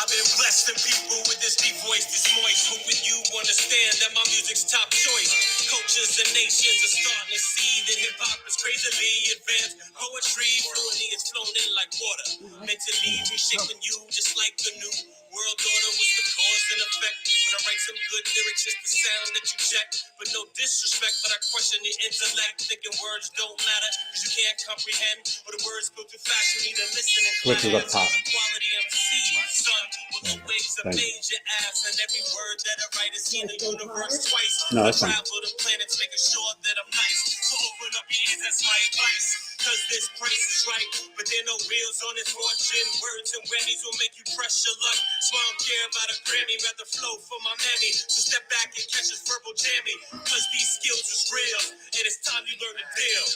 I've been blessing people with this deep voice, this moist. Hoping you understand that my music's top choice. Cultures and nations are starting to see that hip hop is crazily advanced. Poetry fluently is flown in like water. Mentally reshaping you just like the new world order was the cause and effect. When I write some good lyrics, it's the sound that you check. But no disrespect, but I question your intellect. Thinking words don't matter because you can't comprehend. Or the words go too fast, you need to listen and Switch it up top. Quality MC, son. Well, the waves have made your ass, and every word that I write is seen the universe twice. No, that's fine. Travel the planets, making sure that I'm nice. So open up your ears, that's my advice. Cause this price is right, but there no wheels on this fortune. Words and whammies will make you press your luck. So I don't care about a Grammy, rather flow for my mammy. So step back and catch this verbal jammy. Cause these skills is real, and it's time you learn the deal.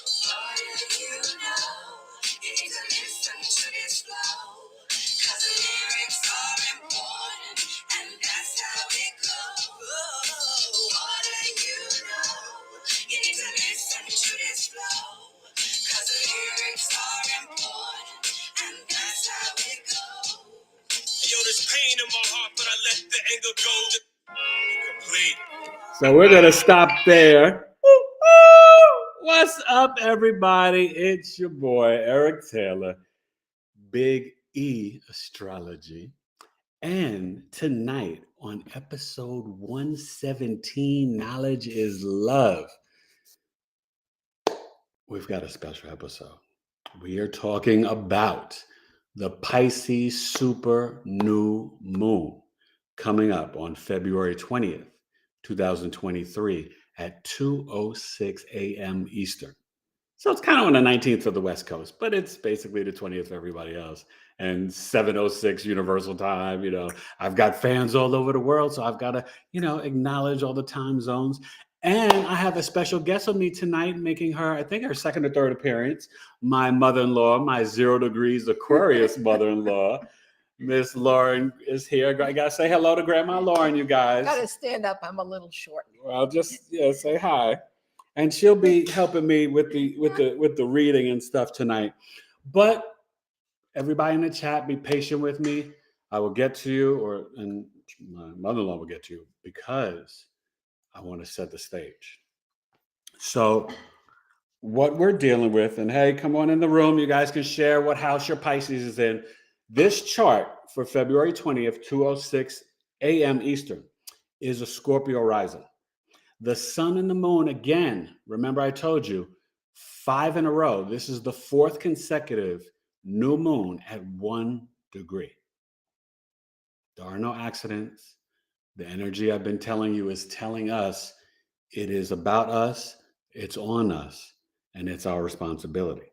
You need to listen to this flow. Cause the lyrics are important, and that's how it goes. What do you know? You need to listen to this flow. Cause the lyrics are important, and that's how it goes. Yo, there's pain in my heart, but I let the anger go. Complete. So we're going to stop there. What's up, everybody? It's your boy, Eric Taylor, Big E Astrology. And tonight on episode 117, Knowledge is Love, we've got a special episode. We are talking about the Pisces Super New Moon coming up on February 20th, 2023 at 2:06 a.m. Eastern. So it's kind of on the 19th for the West Coast, but it's basically the 20th for everybody else. And 7:06 Universal Time. You know, I've got fans all over the world, so I've got to, acknowledge all the time zones. And I have a special guest with me tonight, making her, I think, her second or third appearance. My mother-in-law, my 0 degrees Aquarius mother-in-law, Miss Lauren is here. I gotta say hello to Grandma Lauren, you guys. Gotta stand up. I'm a little short. Well, just say hi. And she'll be helping me with the reading and stuff tonight. But everybody in the chat, be patient with me. I will get to you, and my mother-in-law will get to you, because I want to set the stage. So what we're dealing with, and hey, come on in the room. You guys can share what house your Pisces is in. This chart for February 20th, 2:06 a.m. Eastern, is a Scorpio rising. The sun and the moon, again, remember I told you, 5 in a row. This is the 4th consecutive new moon at 1 degree. There are no accidents. The energy I've been telling you is telling us it is about us, it's on us, and it's our responsibility.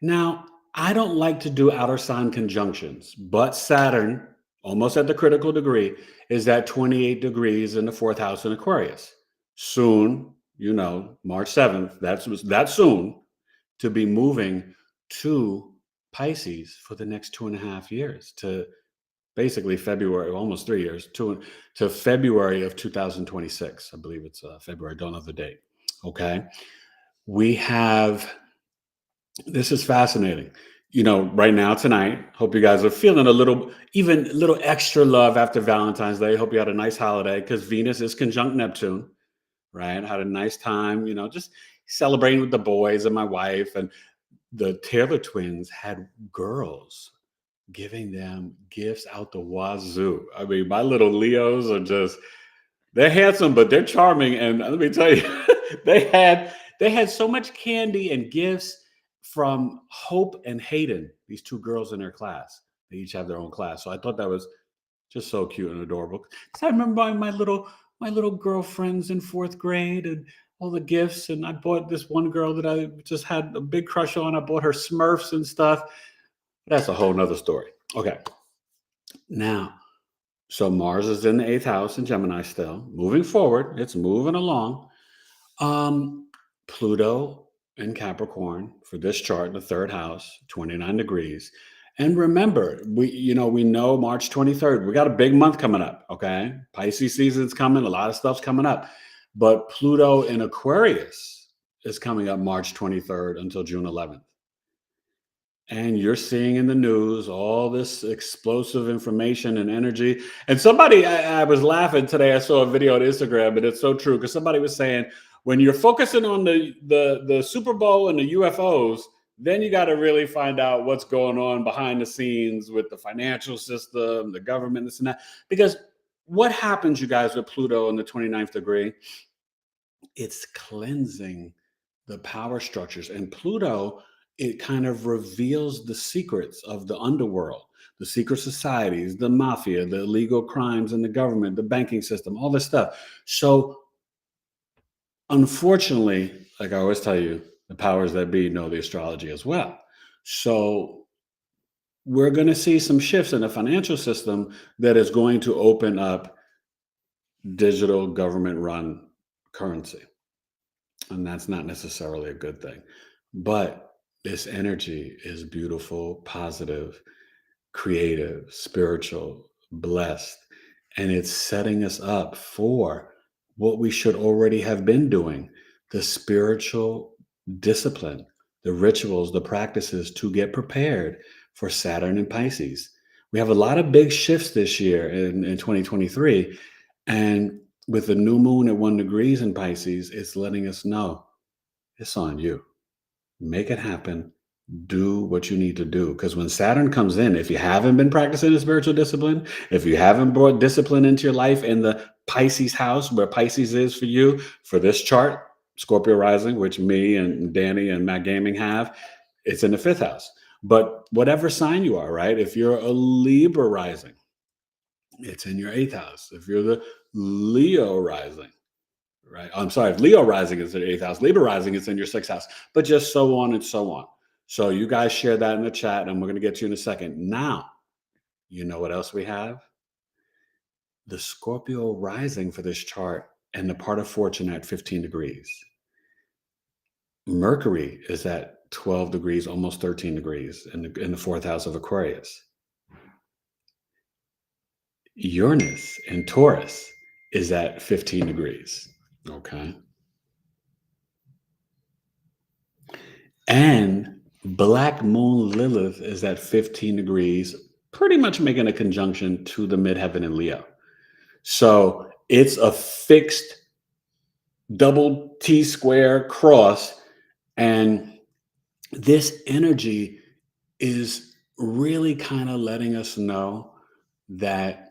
Now, I don't like to do outer sign conjunctions, but Saturn, almost at the critical degree, is at 28 degrees in the 4th house in Aquarius. Soon, March 7th, that's soon, to be moving to Pisces for the next 2.5 years, to basically February, almost 3 years, to February of 2026. I believe it's February, don't know the date. Okay. This is fascinating. Right now, tonight, hope you guys are feeling a little extra love after Valentine's Day. Hope you had a nice holiday, because Venus is conjunct Neptune, right? Had a nice time, just celebrating with the boys and my wife. And the Taylor twins had girls giving them gifts out the wazoo. I mean, my little Leos are they're handsome, but they're charming. And let me tell you, they had so much candy and gifts from Hope and Hayden, these 2 girls in their class. They each have their own class. So I thought that was just so cute and adorable. Because I remember buying my little girlfriends in 4th grade and all the gifts. And I bought this one girl that I just had a big crush on. I bought her Smurfs and stuff. That's a whole nother story. Okay. Now, so Mars is in the 8th house in Gemini still. Moving forward, it's moving along. Pluto in Capricorn for this chart in the 3rd house, 29 degrees. And remember, we know March 23rd, we got a big month coming up, okay? Pisces season's coming, a lot of stuff's coming up. But Pluto in Aquarius is coming up March 23rd until June 11th. And you're seeing in the news all this explosive information and energy. And somebody, I was laughing today. I saw a video on Instagram, and it's so true because somebody was saying when you're focusing on the Super Bowl and the UFOs, then you got to really find out what's going on behind the scenes with the financial system, the government, this and that. Because what happens, you guys, with Pluto in the 29th degree? It's cleansing the power structures. And Pluto, it kind of reveals the secrets of the underworld, the secret societies, the mafia, the illegal crimes in the government, the banking system, all this stuff. So, unfortunately, like I always tell you, the powers that be know the astrology as well. So, we're going to see some shifts in the financial system that is going to open up digital government run currency. And that's not necessarily a good thing. But this energy is beautiful, positive, creative, spiritual, blessed, and it's setting us up for what we should already have been doing, the spiritual discipline, the rituals, the practices to get prepared for Saturn and Pisces. We have a lot of big shifts this year in 2023. And with the new moon at 1 degrees in Pisces, it's letting us know it's on you. Make it happen. Do what you need to do. Because when Saturn comes in, if you haven't been practicing a spiritual discipline, if you haven't brought discipline into your life in the Pisces house, where Pisces is for you, for this chart, Scorpio rising, which me and Danny and Matt Gaming have, it's in the 5th house. But whatever sign you are, right? If you're a Libra rising, it's in your 8th house. If you're the Leo rising, right? I'm sorry, if Leo rising is in your 8th house, Libra rising is in your 6th house, but just so on and so on. So you guys share that in the chat, and we're going to get to you in a second. Now, you know what else we have? The Scorpio rising for this chart and the part of fortune at 15 degrees. Mercury is at 12 degrees, almost 13 degrees in the 4th house of Aquarius. Uranus in Taurus is at 15 degrees. Okay. And Black Moon Lilith is at 15 degrees, pretty much making a conjunction to the midheaven in Leo. So it's a fixed double T square cross. And this energy is really kind of letting us know that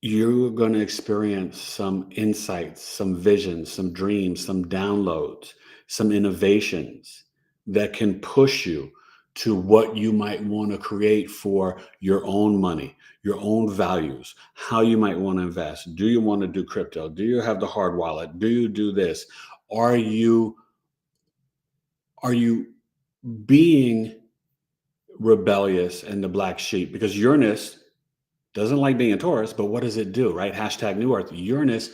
you're going to experience some insights, some visions, some dreams, some downloads, some innovations that can push you to what you might want to create for your own money, your own values, how you might want to invest. Do you want to do crypto? Do you have the hard wallet? Do you do this? Are you being rebellious and the black sheep? Because Uranus doesn't like being a Taurus, but what does it do, right? Hashtag New Earth. Uranus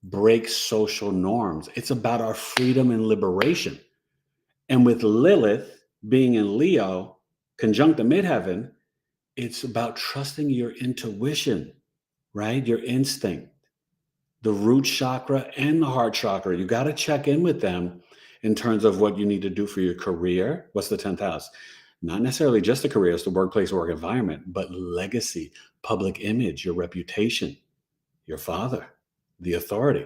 breaks social norms. It's about our freedom and liberation. And with Lilith being in Leo, conjunct the midheaven, it's about trusting your intuition, right? Your instinct, the root chakra and the heart chakra. You got to check in with them in terms of what you need to do for your career. What's the 10th house? Not necessarily just the career, it's the workplace, work environment, but legacy, public image, your reputation, your father, the authority.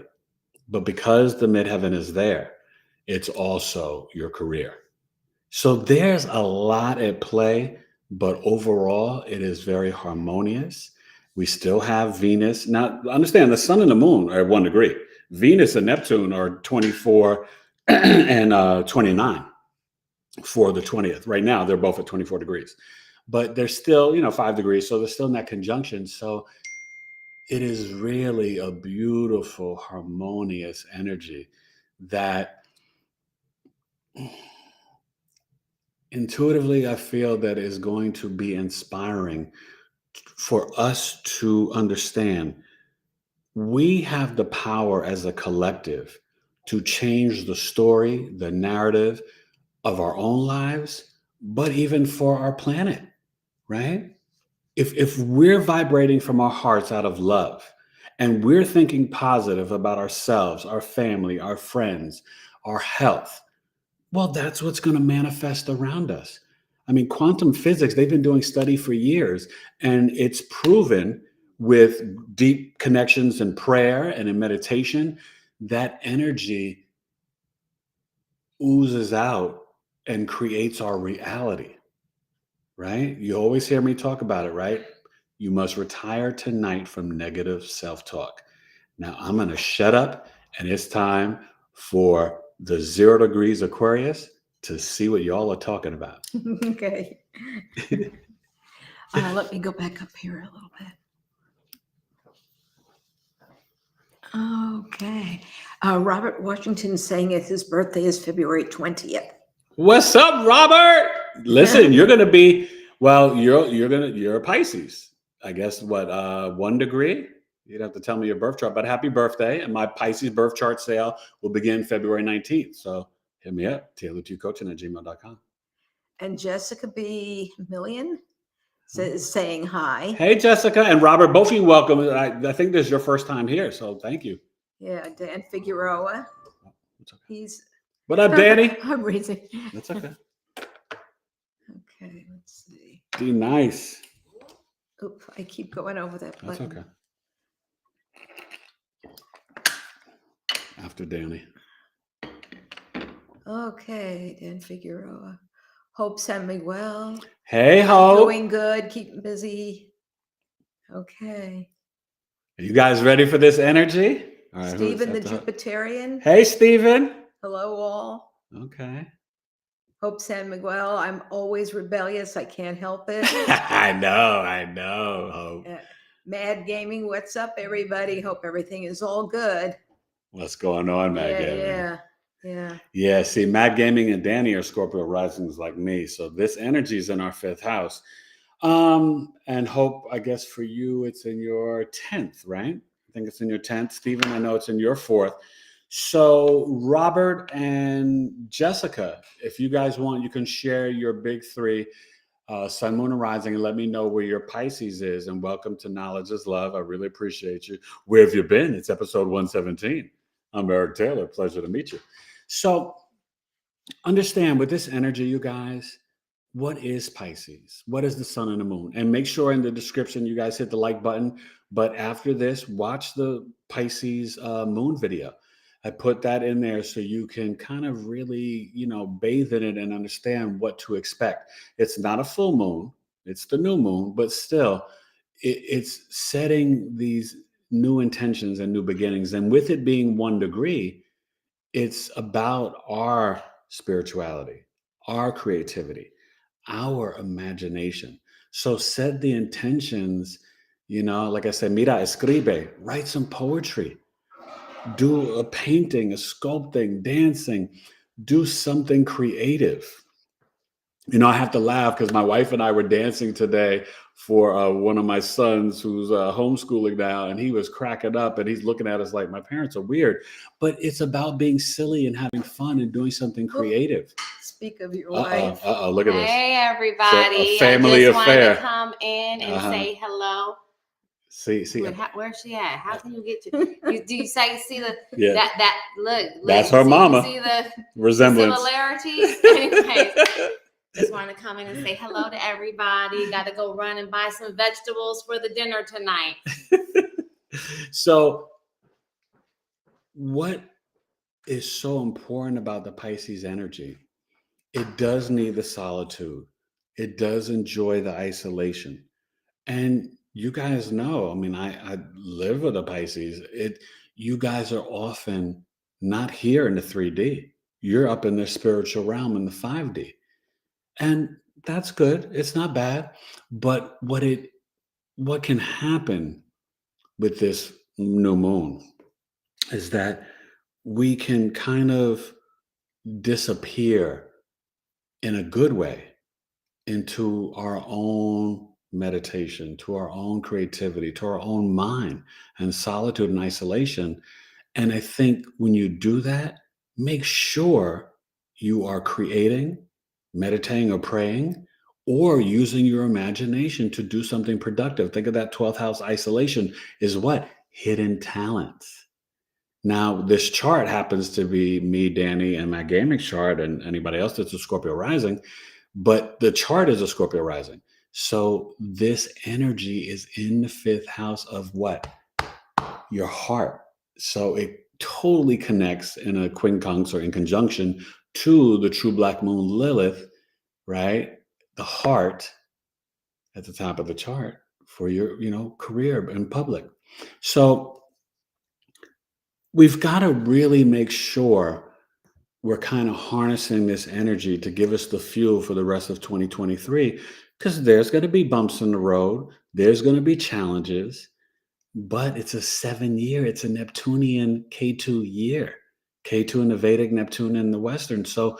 But because the midheaven is there, it's also your career. So there's a lot at play, but overall, it is very harmonious. We still have Venus. Now, understand the sun and the moon are at 1 degree. Venus and Neptune are 24 and 29 for the 20th. Right now, they're both at 24 degrees. But they're still, 5 degrees, so they're still in that conjunction. So it is really a beautiful, harmonious energy that intuitively I feel that is going to be inspiring for us to understand we have the power as a collective to change the story, the narrative of our own lives, but even for our planet, right? If we're vibrating from our hearts out of love and we're thinking positive about ourselves, our family, our friends, our health, well, that's what's going to manifest around us. I mean, quantum physics, they've been doing study for years, and it's proven with deep connections in prayer and in meditation, that energy oozes out and creates our reality, right? You always hear me talk about it, right? You must retire tonight from negative self-talk. Now I'm going to shut up, and it's time for the 0 degrees Aquarius to see what y'all are talking about. Okay. Let me go back up here a little bit. Okay. Robert Washington saying his birthday is February 20th. What's up, Robert? Listen, you're gonna be you're a Pisces. I guess what 1 degree? You'd have to tell me your birth chart, but happy birthday. And my Pisces birth chart sale will begin February 19th. So hit me up, taylor2coaching@gmail.com. And Jessica B. Million is saying hi. Hey, Jessica and Robert, both of you welcome. I think this is your first time here, so thank you. Yeah, Dan Figueroa. It's okay. He's. What up, Danny? I'm raising. That's okay. Okay, let's see. Be nice. Oop, I keep going over that button. That's okay. After Danny. Okay, Dan Figueroa. Hope San Miguel. Hey, Hope. Doing good, keeping busy. Okay. Are you guys ready for this energy? All right, Stephen the Jupiterian. Hey, Stephen. Hello, all. Okay. Hope San Miguel. I'm always rebellious. I can't help it. I know, Hope. Mad Gaming. What's up, everybody? Hope everything is all good. What's going on, Mad Gaming? Yeah. See, Mad Gaming and Danny are Scorpio risings like me. So this energy is in our 5th house. And Hope, I guess for you, it's in your 10th, right? I think it's in your 10th. Stephen, I know it's in your 4th. So Robert and Jessica, if you guys want, you can share your big 3, Sun, Moon, and Rising, and let me know where your Pisces is. And welcome to Knowledge is Love. I really appreciate you. Where have you been? It's episode 117. I'm Eric Taylor. Pleasure to meet you. So understand with this energy, you guys, what is Pisces? What is the sun and the moon? And make sure in the description you guys hit the like button. But after this, watch the Pisces moon video. I put that in there so you can kind of really, bathe in it and understand what to expect. It's not a full moon. It's the new moon, but still, it's setting these new intentions and new beginnings. And with it being 1 degree, it's about our spirituality, our creativity, our imagination. So set the intentions, like I said, mira, escribe, write some poetry, do a painting, a sculpting, dancing, do something creative. I have to laugh because my wife and I were dancing today for one of my sons who's homeschooling now, and he was cracking up and he's looking at us like, my parents are weird. But it's about being silly and having fun and doing something creative. Speak of your wife. Look at this. Hey, everybody. A family I just affair. wanted to come in and say hello. See. Where's she at? How can you get to? Do you see the that look? That's her mama. You see the resemblance, similarities. Anyways, just wanted to come in and say hello to everybody. Got to go run and buy some vegetables for the dinner tonight. So, what is so important about the Pisces energy? It does need the solitude. It does enjoy the isolation. And you guys know, I live with a Pisces. You guys are often not here in the 3D. You're up in the spiritual realm in the 5D. And that's good. It's not bad. But what can happen with this new moon is that we can kind of disappear in a good way into our own meditation, to our own creativity, to our own mind and solitude and isolation. And I think when you do that, make sure you are creating, meditating or praying, or using your imagination to do something productive. Think of that 12th house isolation is what? Hidden talents. Now, this chart happens to be me, Danny, and my gaming chart, and anybody else that's a Scorpio rising. but the chart is a Scorpio rising. So this energy is in the 5th house of what? Your heart. So it totally connects in a quincunx or in conjunction to the true black moon Lilith, right? The heart at the top of the chart for your, career in public. So we've got to really make sure we're kind of harnessing this energy to give us the fuel for the rest of 2023, because there's going to be bumps in the road. There's going to be challenges, but it's a 7-year, it's a Neptunian K2 year, K2 in the Vedic, Neptune in the Western. So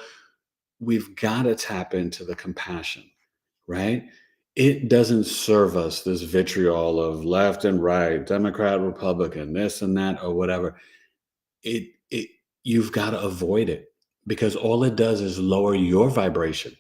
we've got to tap into the compassion, right? It doesn't serve us, this vitriol of left and right, Democrat, Republican, this and that, or whatever. You've got to avoid it, because all it does is lower your vibration.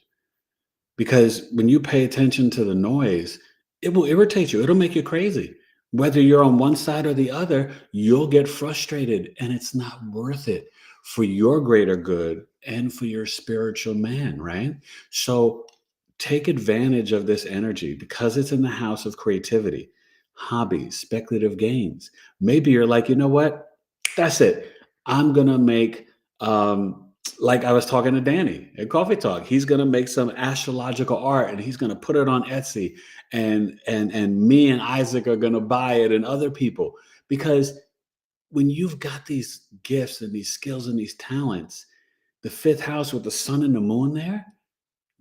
Because when you pay attention to the noise, it will irritate you. It'll make you crazy. Whether you're on one side or the other, you'll get frustrated, and it's not worth it for your greater good and for your spiritual man, right? So take advantage of this energy, because it's in the house of creativity, hobbies, speculative gains. Maybe you're like, you know what? That's it. I'm going to make, like I was talking to Danny at Coffee Talk, he's going to make some astrological art and he's going to put it on Etsy, and me and Isaac are going to buy it, and other people. Because when you've got these gifts and these skills and these talents, the 5th house with the sun and the moon there,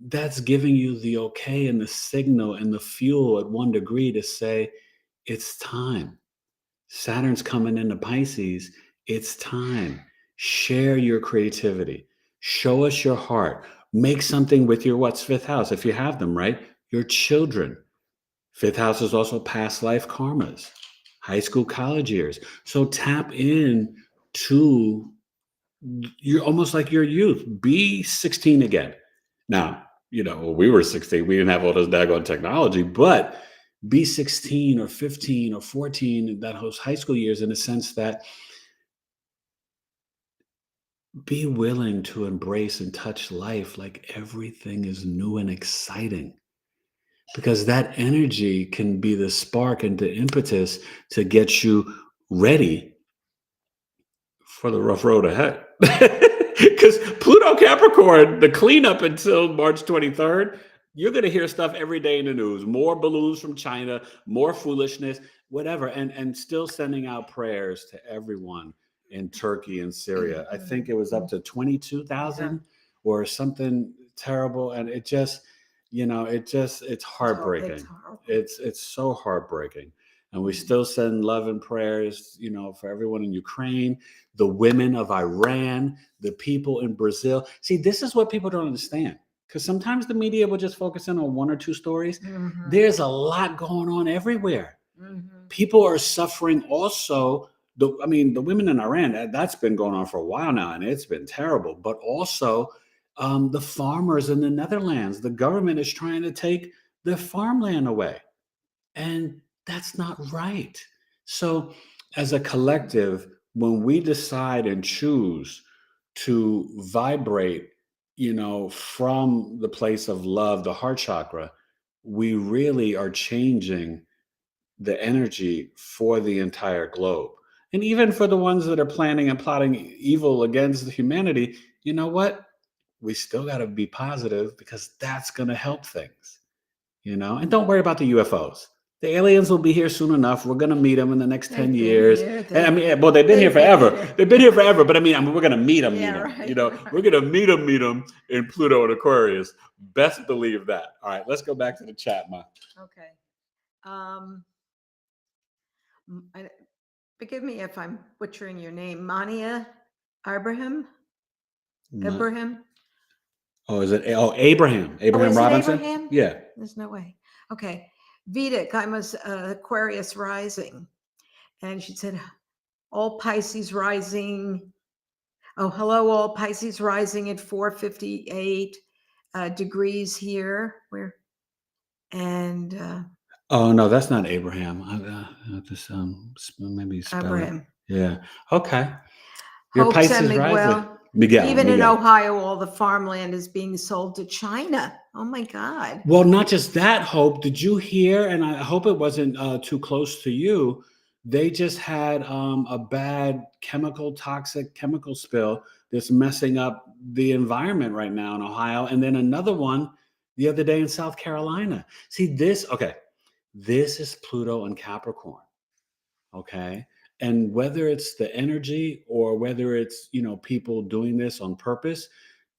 that's giving you the okay and the signal and the fuel at 1 degree to say, it's time. Saturn's coming into Pisces. It's time. Share your creativity. Show us your heart. Make something with your what's 5th house, if you have them, right? Your children. 5th house is also past life karmas, high school, college years. So tap in to, you're almost like your youth. Be 16 again. Now, when we were 16, we didn't have all this daggone technology, but be 16 or 15 or 14, those high school years, in a sense that be willing to embrace and touch life like everything is new and exciting. Because that energy can be the spark and the impetus to get you ready for the rough road ahead. Because Pluto Capricorn, the cleanup until March 23rd, you're going to hear stuff every day in the news. More balloons from China, more foolishness, whatever. And still sending out prayers to everyone in Turkey and Syria. I think it was up to 22,000 or something terrible. And it just, it's heartbreaking. It's so heartbreaking. And we still send love and prayers, for everyone in Ukraine, the women of Iran, the people in Brazil. See, this is what people don't understand, because sometimes the media will just focus in on 1 or 2 stories. Mm-hmm. There's a lot going on everywhere. Mm-hmm. People are suffering also. The women in Iran, that's been going on for a while now, and it's been terrible. But also the farmers in the Netherlands, the government is trying to take their farmland away. And that's not right. So as a collective, when we decide and choose to vibrate, from the place of love, the heart chakra, we really are changing the energy for the entire globe. And even for the ones that are planning and plotting evil against humanity, you know what? We still got to be positive, because that's going to help things, and don't worry about the UFOs. The aliens will be here soon enough. We're going to meet them in the next 10 years. They've been here forever. They've been here forever. But we're going to meet them. We're going to meet them in Pluto and Aquarius. Best believe that. All right, let's go back to the chat, Ma. Okay. Forgive me if I'm butchering your name. Mania Abraham? Abraham? Oh, is it? Oh, Abraham. Abraham Robinson? Abraham? Yeah. There's no way. Okay. Vedic, I'm Aquarius rising. And she said, all Pisces rising. Oh, hello, all Pisces rising at 4:58 degrees here. Oh, no, that's not Abraham. Just maybe spell Abraham. It. Yeah. Okay. Your Hope Pisces Miguel. rising. Miguel. Even in Ohio, all the farmland is being sold to China. Oh my God. Well, not just that, Hope. Did you hear? And I hope it wasn't too close to you. They just had a bad toxic chemical spill that's messing up the environment right now in Ohio. And then another one the other day in South Carolina. See this? Okay. This is Pluto and Capricorn. Okay. And whether it's the energy or whether it's, people doing this on purpose,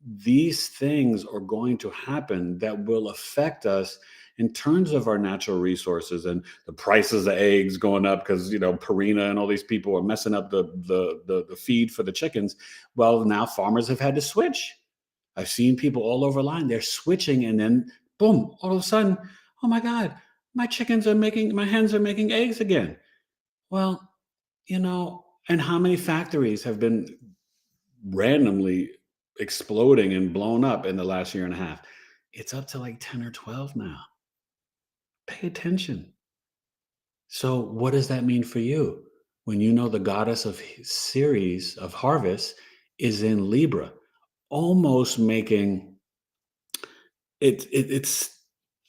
these things are going to happen that will affect us in terms of our natural resources and the prices of eggs going up because Purina and all these people are messing up the feed for the chickens. Well, now farmers have had to switch. I've seen people all over line. They're switching, and then boom, all of a sudden, oh my God, my hens are making eggs again. Well, and how many factories have been randomly exploding and blown up in the last year and a half? It's up to like 10 or 12 now. Pay attention. So what does that mean for you? When the goddess of Ceres, of harvest, is in Libra, almost making it's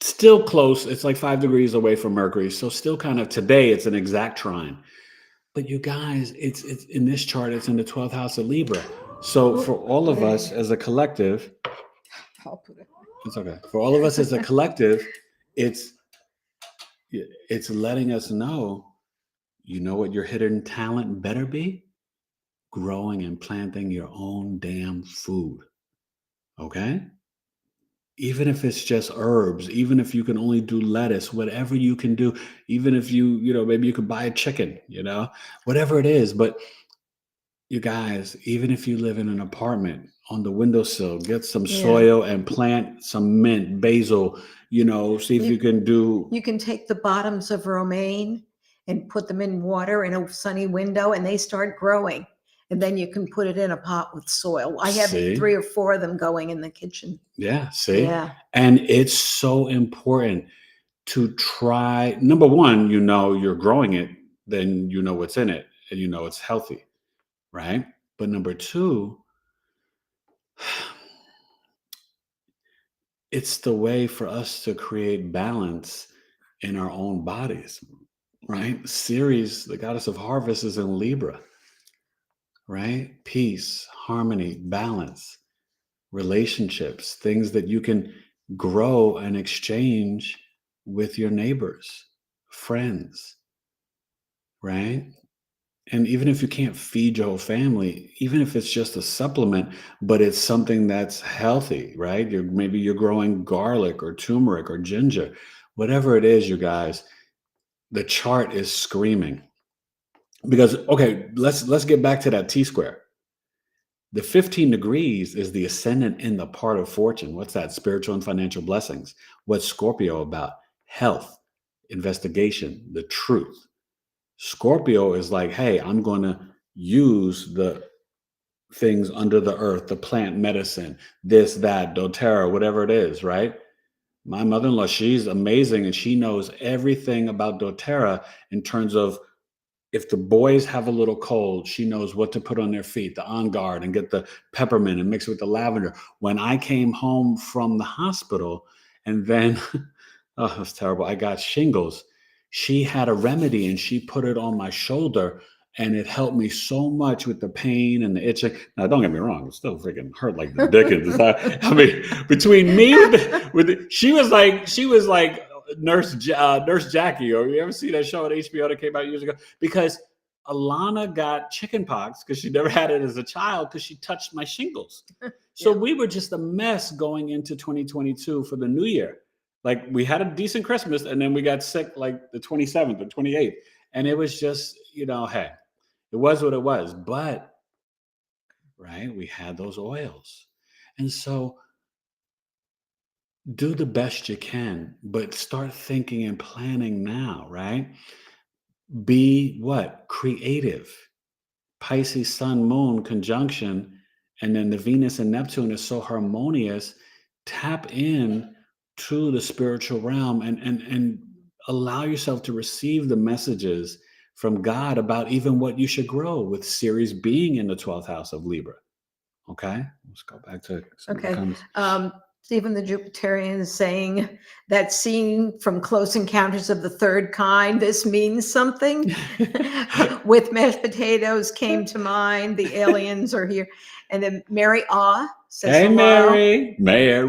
still close. It's like 5 degrees away from Mercury. So still kind of today, it's an exact trine. But you guys, it's in this chart, it's in the 12th house of Libra. So for all of us as a collective, I'll put it. it's okay. For all of us as a collective, it's letting us know, what your hidden talent better be? Growing and planting your own damn food. Okay? Even if it's just herbs, even if you can only do lettuce, whatever you can do, even if maybe you could buy a chicken, whatever it is. But you guys, even if you live in an apartment, on the windowsill, get some soil and plant some mint, basil, see if you can do. You can take the bottoms of romaine and put them in water in a sunny window, and they start growing. And then you can put it in a pot with soil. I have 3 or 4 of them going in the kitchen. Yeah, see? Yeah. And it's so important to try. Number one, you're growing it, then you know what's in it, and it's healthy, right? But number two, it's the way for us to create balance in our own bodies, right? Ceres, the goddess of harvest, is in Libra, right? Peace, harmony, balance, relationships, things that you can grow and exchange with your neighbors, friends, right? And even if you can't feed your whole family, even if it's just a supplement, but it's something that's healthy, right? Maybe you're growing garlic or turmeric or ginger, whatever it is, you guys, the chart is screaming. Because, okay, let's get back to that T-square. The 15 degrees is the ascendant in the part of fortune. What's that? Spiritual and financial blessings. What's Scorpio about? Health, investigation, the truth. Scorpio is like, hey, I'm going to use the things under the earth, the plant medicine, this, that, doTERRA, whatever it is, right? My mother-in-law, she's amazing, and she knows everything about doTERRA in terms of if the boys have a little cold, she knows what to put on their feet, the On Guard, and get the peppermint and mix it with the lavender. When I came home from the hospital, and then, oh, it was terrible, I got shingles. She had a remedy and she put it on my shoulder, and it helped me so much with the pain and the itching. Now, don't get me wrong, it still freaking hurt like the dickens. I mean, between me she was like Nurse Jackie, or you ever see that show on HBO that came out years ago? Because Alana got chickenpox because she never had it as a child because she touched my shingles. So we were just a mess going into 2022 for the new year. Like, we had a decent Christmas, and then we got sick like the 27th or 28th. And it was just, hey, it was what it was. But, right, we had those oils. And so do the best you can, but start thinking and planning now, right? Be what? Creative. Pisces Sun Moon conjunction, and then the Venus and Neptune is so harmonious. Tap in to the spiritual realm and allow yourself to receive the messages from God about even what you should grow, with Ceres being in the 12th house of Libra. Okay, let's go back to some of the comments. Stephen the Jupiterian is saying that scene from Close Encounters of the Third Kind, this means something. With mashed potatoes came to mind. The aliens are here. And then Mary says Hey, hello.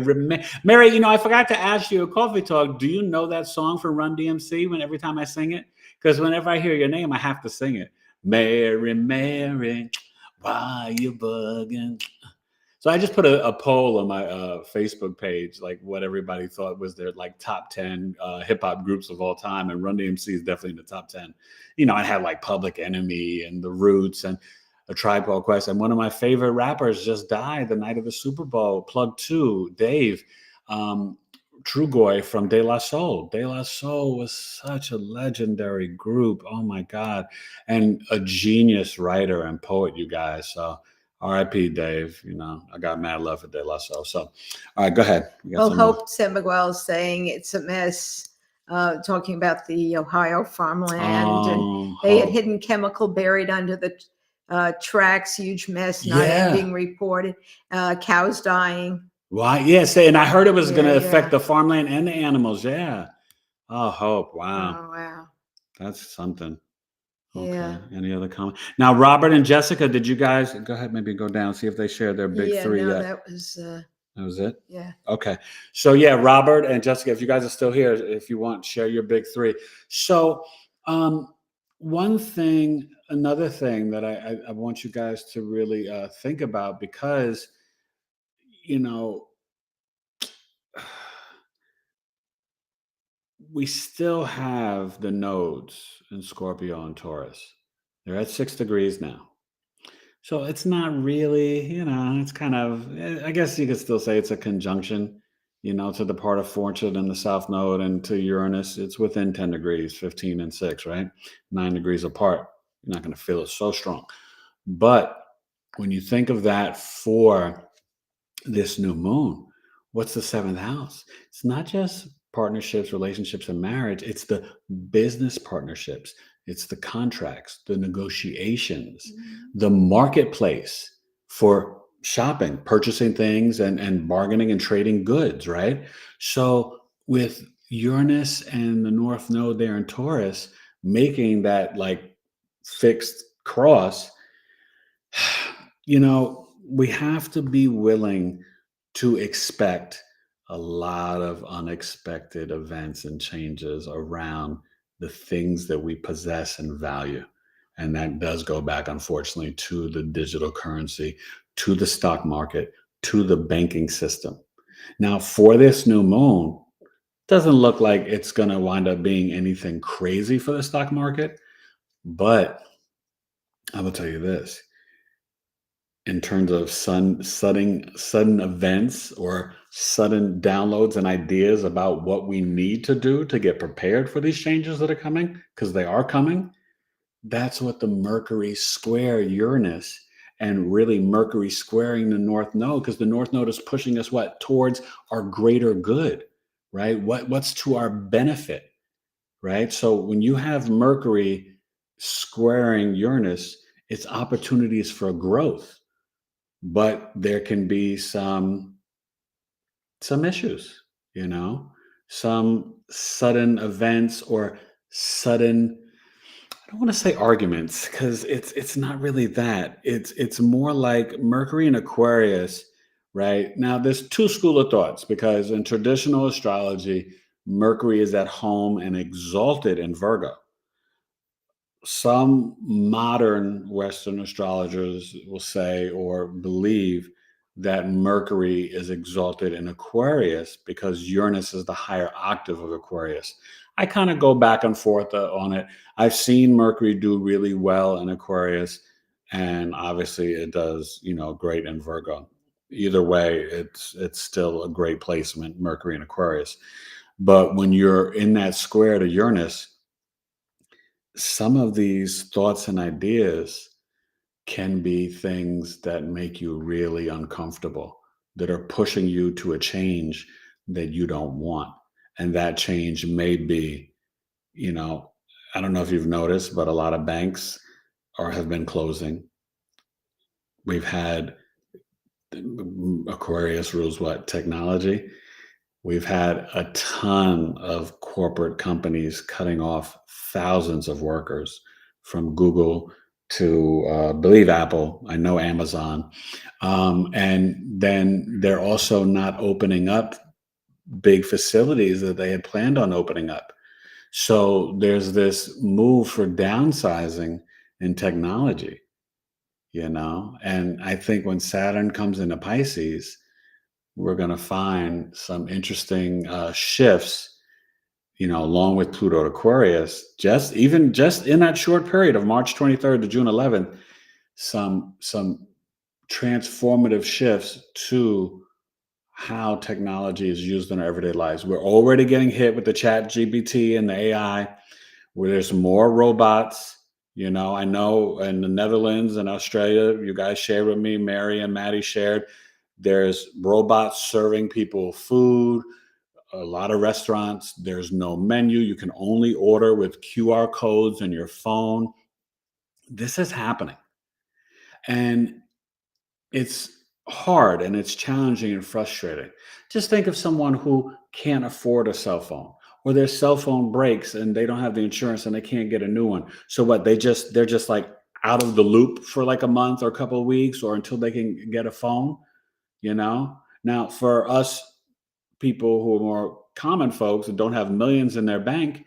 Mary, you know, I forgot to ask you a coffee talk. Do you know that song from Run DMC when every time I sing it? Because whenever I hear your name, I have to sing it. Mary, why you bugging? So I just put a poll on my Facebook page, like what everybody thought was their like top 10 hip hop groups of all time. And Run DMC is definitely in the top 10. You know, I had like Public Enemy and The Roots and A Tribe Called Quest. And one of my favorite rappers just died the night of the Super Bowl, Plug 2, Dave. Trugoy from De La Soul. De La Soul was such a legendary group. Oh my God. And a genius writer and poet, you guys. So R.I.P. Dave. You know, I got mad love for De La Soul. So, all right, go ahead. Well, Hope San Miguel is saying it's a mess, talking about the Ohio farmland. And they had hidden chemical buried under the tracks, huge mess, not being reported. Cows dying. Why? Yes, and I heard it was going to affect the farmland and the animals. Yeah. Oh, Hope. Wow. Oh, wow. That's something. Okay. Yeah. Any other comment? Now, Robert and Jessica, did you guys go ahead? Maybe go down, see if they shared their big three no, yet. That was it. Yeah. Okay. So yeah, Robert and Jessica, if you guys are still here, if you want, share your big three. So, another thing that I want you guys to really think about, because you know, we still have the nodes in Scorpio and Taurus. They're at 6 degrees now. So it's not really, you know, it's kind of, I guess you could still say it's a conjunction, you know, to the part of fortune in the South Node and to Uranus. It's within 10 degrees, 15 and 6, right? 9 degrees apart. You're not going to feel it so strong. But when you think of that for this new moon, what's the 7th house? It's not just partnerships, relationships, and marriage. It's the business partnerships. It's the contracts, the negotiations, the marketplace for shopping, purchasing things, and bargaining and trading goods, right? So with Uranus and the North Node there in Taurus, making that like fixed cross, you know, we have to be willing to expect a lot of unexpected events and changes around the things that we possess and value. And that does go back, unfortunately, to the digital currency, to the stock market, to the banking system. Now, for this new moon, doesn't look like it's going to wind up being anything crazy for the stock market. But I will tell you this. In terms of sudden events or sudden downloads and ideas about what we need to do to get prepared for these changes that are coming, because they are coming, that's what the Mercury square Uranus and really Mercury squaring the North Node, because the North Node is pushing us what? Towards our greater good, right? What's to our benefit, right? So when you have Mercury squaring Uranus, it's opportunities for growth. But there can be some issues, you know, some sudden events or sudden, I don't want to say arguments, because it's not really that. It's more like Mercury in Aquarius, right? Now there's two school of thoughts, because in traditional astrology, Mercury is at home and exalted in Virgo. Some modern Western astrologers will say or believe that Mercury is exalted in Aquarius because Uranus is the higher octave of Aquarius. I kind of go back and forth on it. I've seen Mercury do really well in Aquarius, and obviously it does, you know, great in Virgo. Either way, it's still a great placement, Mercury in Aquarius. But when you're in that square to Uranus, some of these thoughts and ideas can be things that make you really uncomfortable, that are pushing you to a change that you don't want. And that change may be, you know, I don't know if you've noticed, but a lot of banks have been closing. We've had Aquarius rules what? Technology. We've had a ton of corporate companies cutting off thousands of workers, from Google to, believe Apple. I know Amazon. And then they're also not opening up big facilities that they had planned on opening up. So there's this move for downsizing in technology, and I think when Saturn comes into Pisces, we're going to find some interesting shifts, along with Pluto at Aquarius, just in that short period of March 23rd to June 11th, some transformative shifts to how technology is used in our everyday lives. We're already getting hit with the chat GPT and the AI, where there's more robots. I know in the Netherlands and Australia, you guys shared with me, Mary and Maddie shared, there's robots serving people food. A lot of restaurants, there's no menu. You can only order with QR codes on your phone. This is happening. And it's hard and it's challenging and frustrating. Just think of someone who can't afford a cell phone, or their cell phone breaks and they don't have the insurance and they can't get a new one. So what? They're just like out of the loop for like a month or a couple of weeks, or until they can get a phone, Now, for us people who are more common folks and don't have millions in their bank,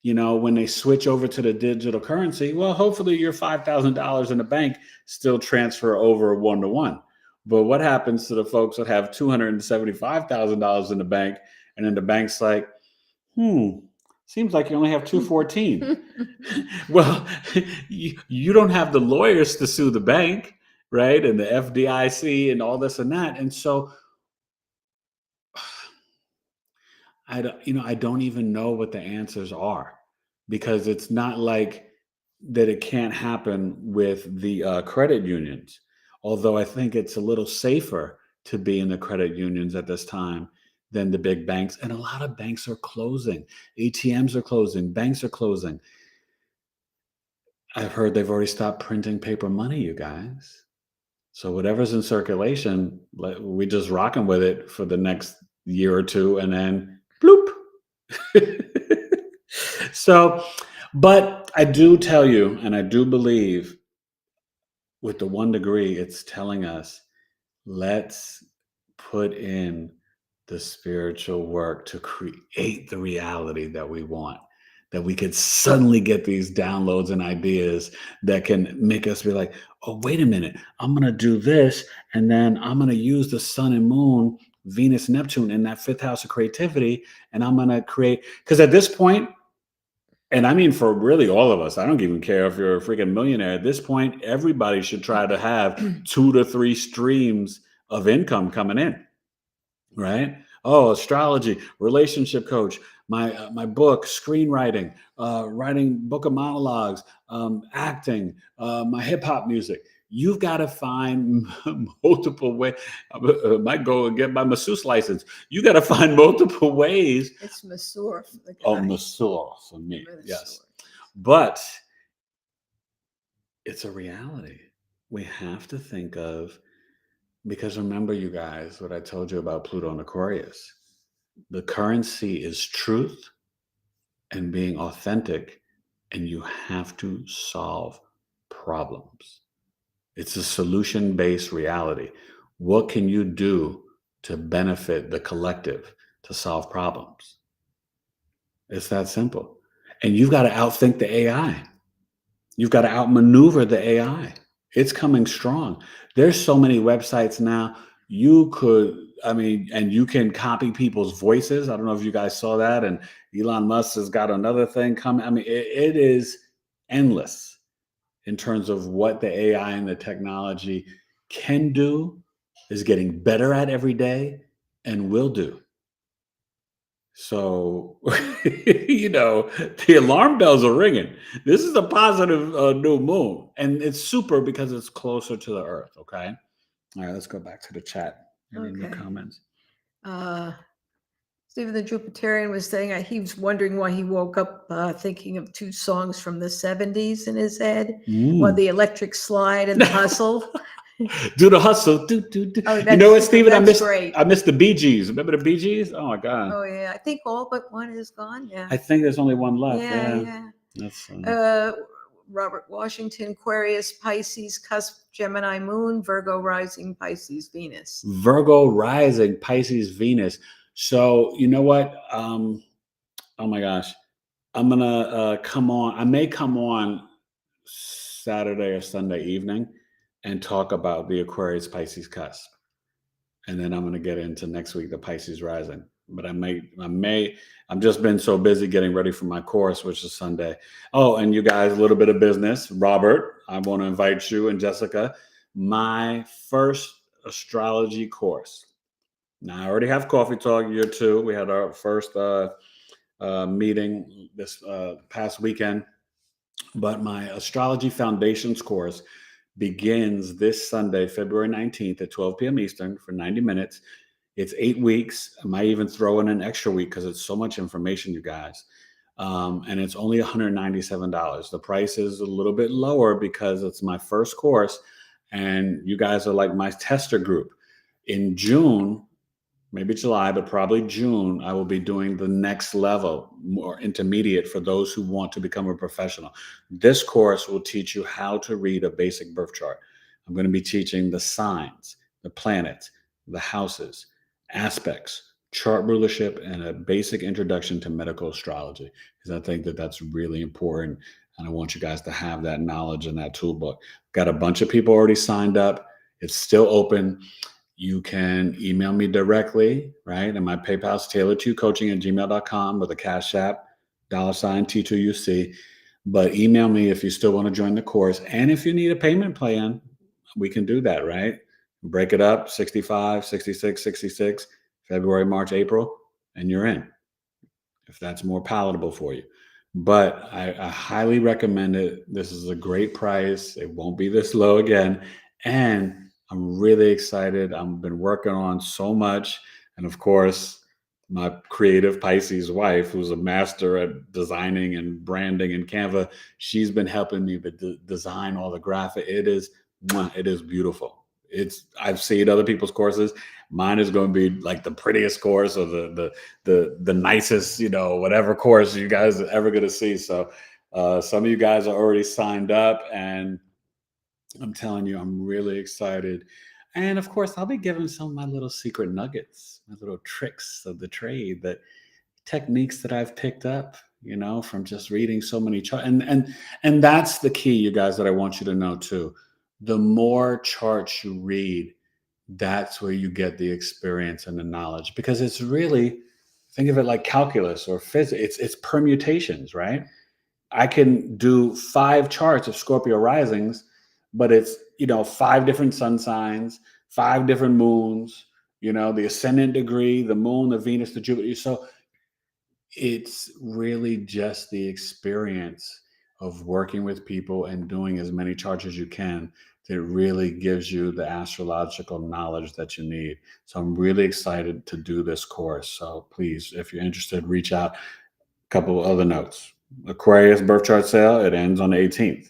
when they switch over to the digital currency, well, hopefully your $5,000 in the bank still transfer over 1-to-1. But what happens to the folks that have $275,000 in the bank, and then the bank's like, seems like you only have 214. Well, you don't have the lawyers to sue the bank, right? And the FDIC and all this and that. And so I don't even know what the answers are, because it's not like that it can't happen with the credit unions. Although I think it's a little safer to be in the credit unions at this time than the big banks. And a lot of banks are closing. ATMs are closing. Banks are closing. I've heard they've already stopped printing paper money, you guys. So whatever's in circulation, we just rocking with it for the next year or two, and then bloop. So, but I do tell you, and I do believe with the 1 degree, it's telling us, let's put in the spiritual work to create the reality that we want, that we could suddenly get these downloads and ideas that can make us be like, oh, wait a minute, I'm going to do this. And then I'm going to use the sun and moon, Venus, Neptune in that fifth house of creativity. And I'm going to create, because at this point, and I mean, for really all of us, I don't even care if you're a freaking millionaire. At this point, everybody should try to have 2 to 3 streams of income coming in, right? Oh, astrology, relationship coach, my book, screenwriting, writing book of monologues, acting, my hip hop music. You've got to find multiple ways. I might go and get my masseuse license. You got to find multiple ways. It's masseur for the guy. Oh, masseur for me, Masseur. yes. But it's a reality. We have to think of, because remember, you guys, what I told you about Pluto and Aquarius. The currency is truth and being authentic, and you have to solve problems. It's a solution-based reality. What can you do to benefit the collective, to solve problems? It's that simple. And you've got to outthink the AI. You've got to outmaneuver the AI. It's coming strong. There's so many websites now. And you can copy people's voices. I don't know if you guys saw that. And Elon Musk has got another thing coming. I mean, it is endless in terms of what the AI and the technology can do, is getting better at every day, and will do. So, the alarm bells are ringing. This is a positive new moon. And it's super because it's closer to the earth. Okay. All right. Let's go back to the chat. Any new Okay. comments? Stephen the Jupiterian was saying he was wondering why he woke up thinking of 2 songs from the 70s in his head. Well, the Electric Slide and the Hustle. Do the hustle. Do. Oh, You know what, Stephen? that's great. I missed the Bee Gees. Remember the Bee Gees? Oh my God. Oh yeah, I think all but one is gone. Yeah. I think there's only one left. Yeah, Yeah. yeah. That's Robert Washington, Aquarius, Pisces, cusp, Gemini moon, Virgo rising, Pisces, Venus. Virgo rising, Pisces, Venus. So you know what? Oh my gosh. I'm gonna come on. I may come on Saturday or Sunday evening and talk about the Aquarius Pisces cusp. And then I'm going to get into next week the Pisces rising. But I'm just been so busy getting ready for my course, which is Sunday. Oh, and you guys, a little bit of business. Robert, I want to invite you and Jessica, my first astrology course. Now I already have Coffee Talk year 2. We had our first meeting this past weekend, but my astrology foundations course begins this Sunday, February 19th at 12 p.m. Eastern for 90 minutes. It's 8 weeks. I might even throw in an extra week because it's so much information, you guys. And it's only $197. The price is a little bit lower because it's my first course and you guys are like my tester group. In June, maybe July, but probably June, I will be doing the next level, more intermediate for those who want to become a professional. This course will teach you how to read a basic birth chart. I'm going to be teaching the signs, the planets, the houses, aspects, chart rulership, and a basic introduction to medical astrology, because I think that that's really important. And I want you guys to have that knowledge in that toolbook. Got a bunch of people already signed up. It's still open. You can email me directly, right? And my PayPal is tailored2coaching@gmail.com with a Cash App, $T2UC. But email me if you still want to join the course. And if you need a payment plan, we can do that, right? Break it up, 65, 66, 66, February, March, April, and you're in, if that's more palatable for you. But I highly recommend it. This is a great price. It won't be this low again. And I'm really excited. I've been working on so much. And of course, my creative Pisces wife, who's a master at designing and branding in Canva, she's been helping me with design all the graphic. It is beautiful. I've seen other people's courses. Mine is going to be like the prettiest course or the nicest, whatever course you guys are ever going to see. So some of you guys are already signed up, and I'm telling you, I'm really excited. And of course, I'll be giving some of my little secret nuggets, my little tricks of the trade, that techniques that I've picked up, from just reading so many charts. And that's the key, you guys, that I want you to know too. The more charts you read, that's where you get the experience and the knowledge, because it's really, think of it like calculus or physics. It's permutations, right? I can do 5 charts of Scorpio risings, but it's, 5 different sun signs, 5 different moons, the ascendant degree, the moon, the Venus, the Jupiter. So it's really just the experience of working with people and doing as many charts as you can that really gives you the astrological knowledge that you need. So I'm really excited to do this course. So please, if you're interested, reach out. A couple of other notes. Aquarius birth chart sale, it ends on the 18th.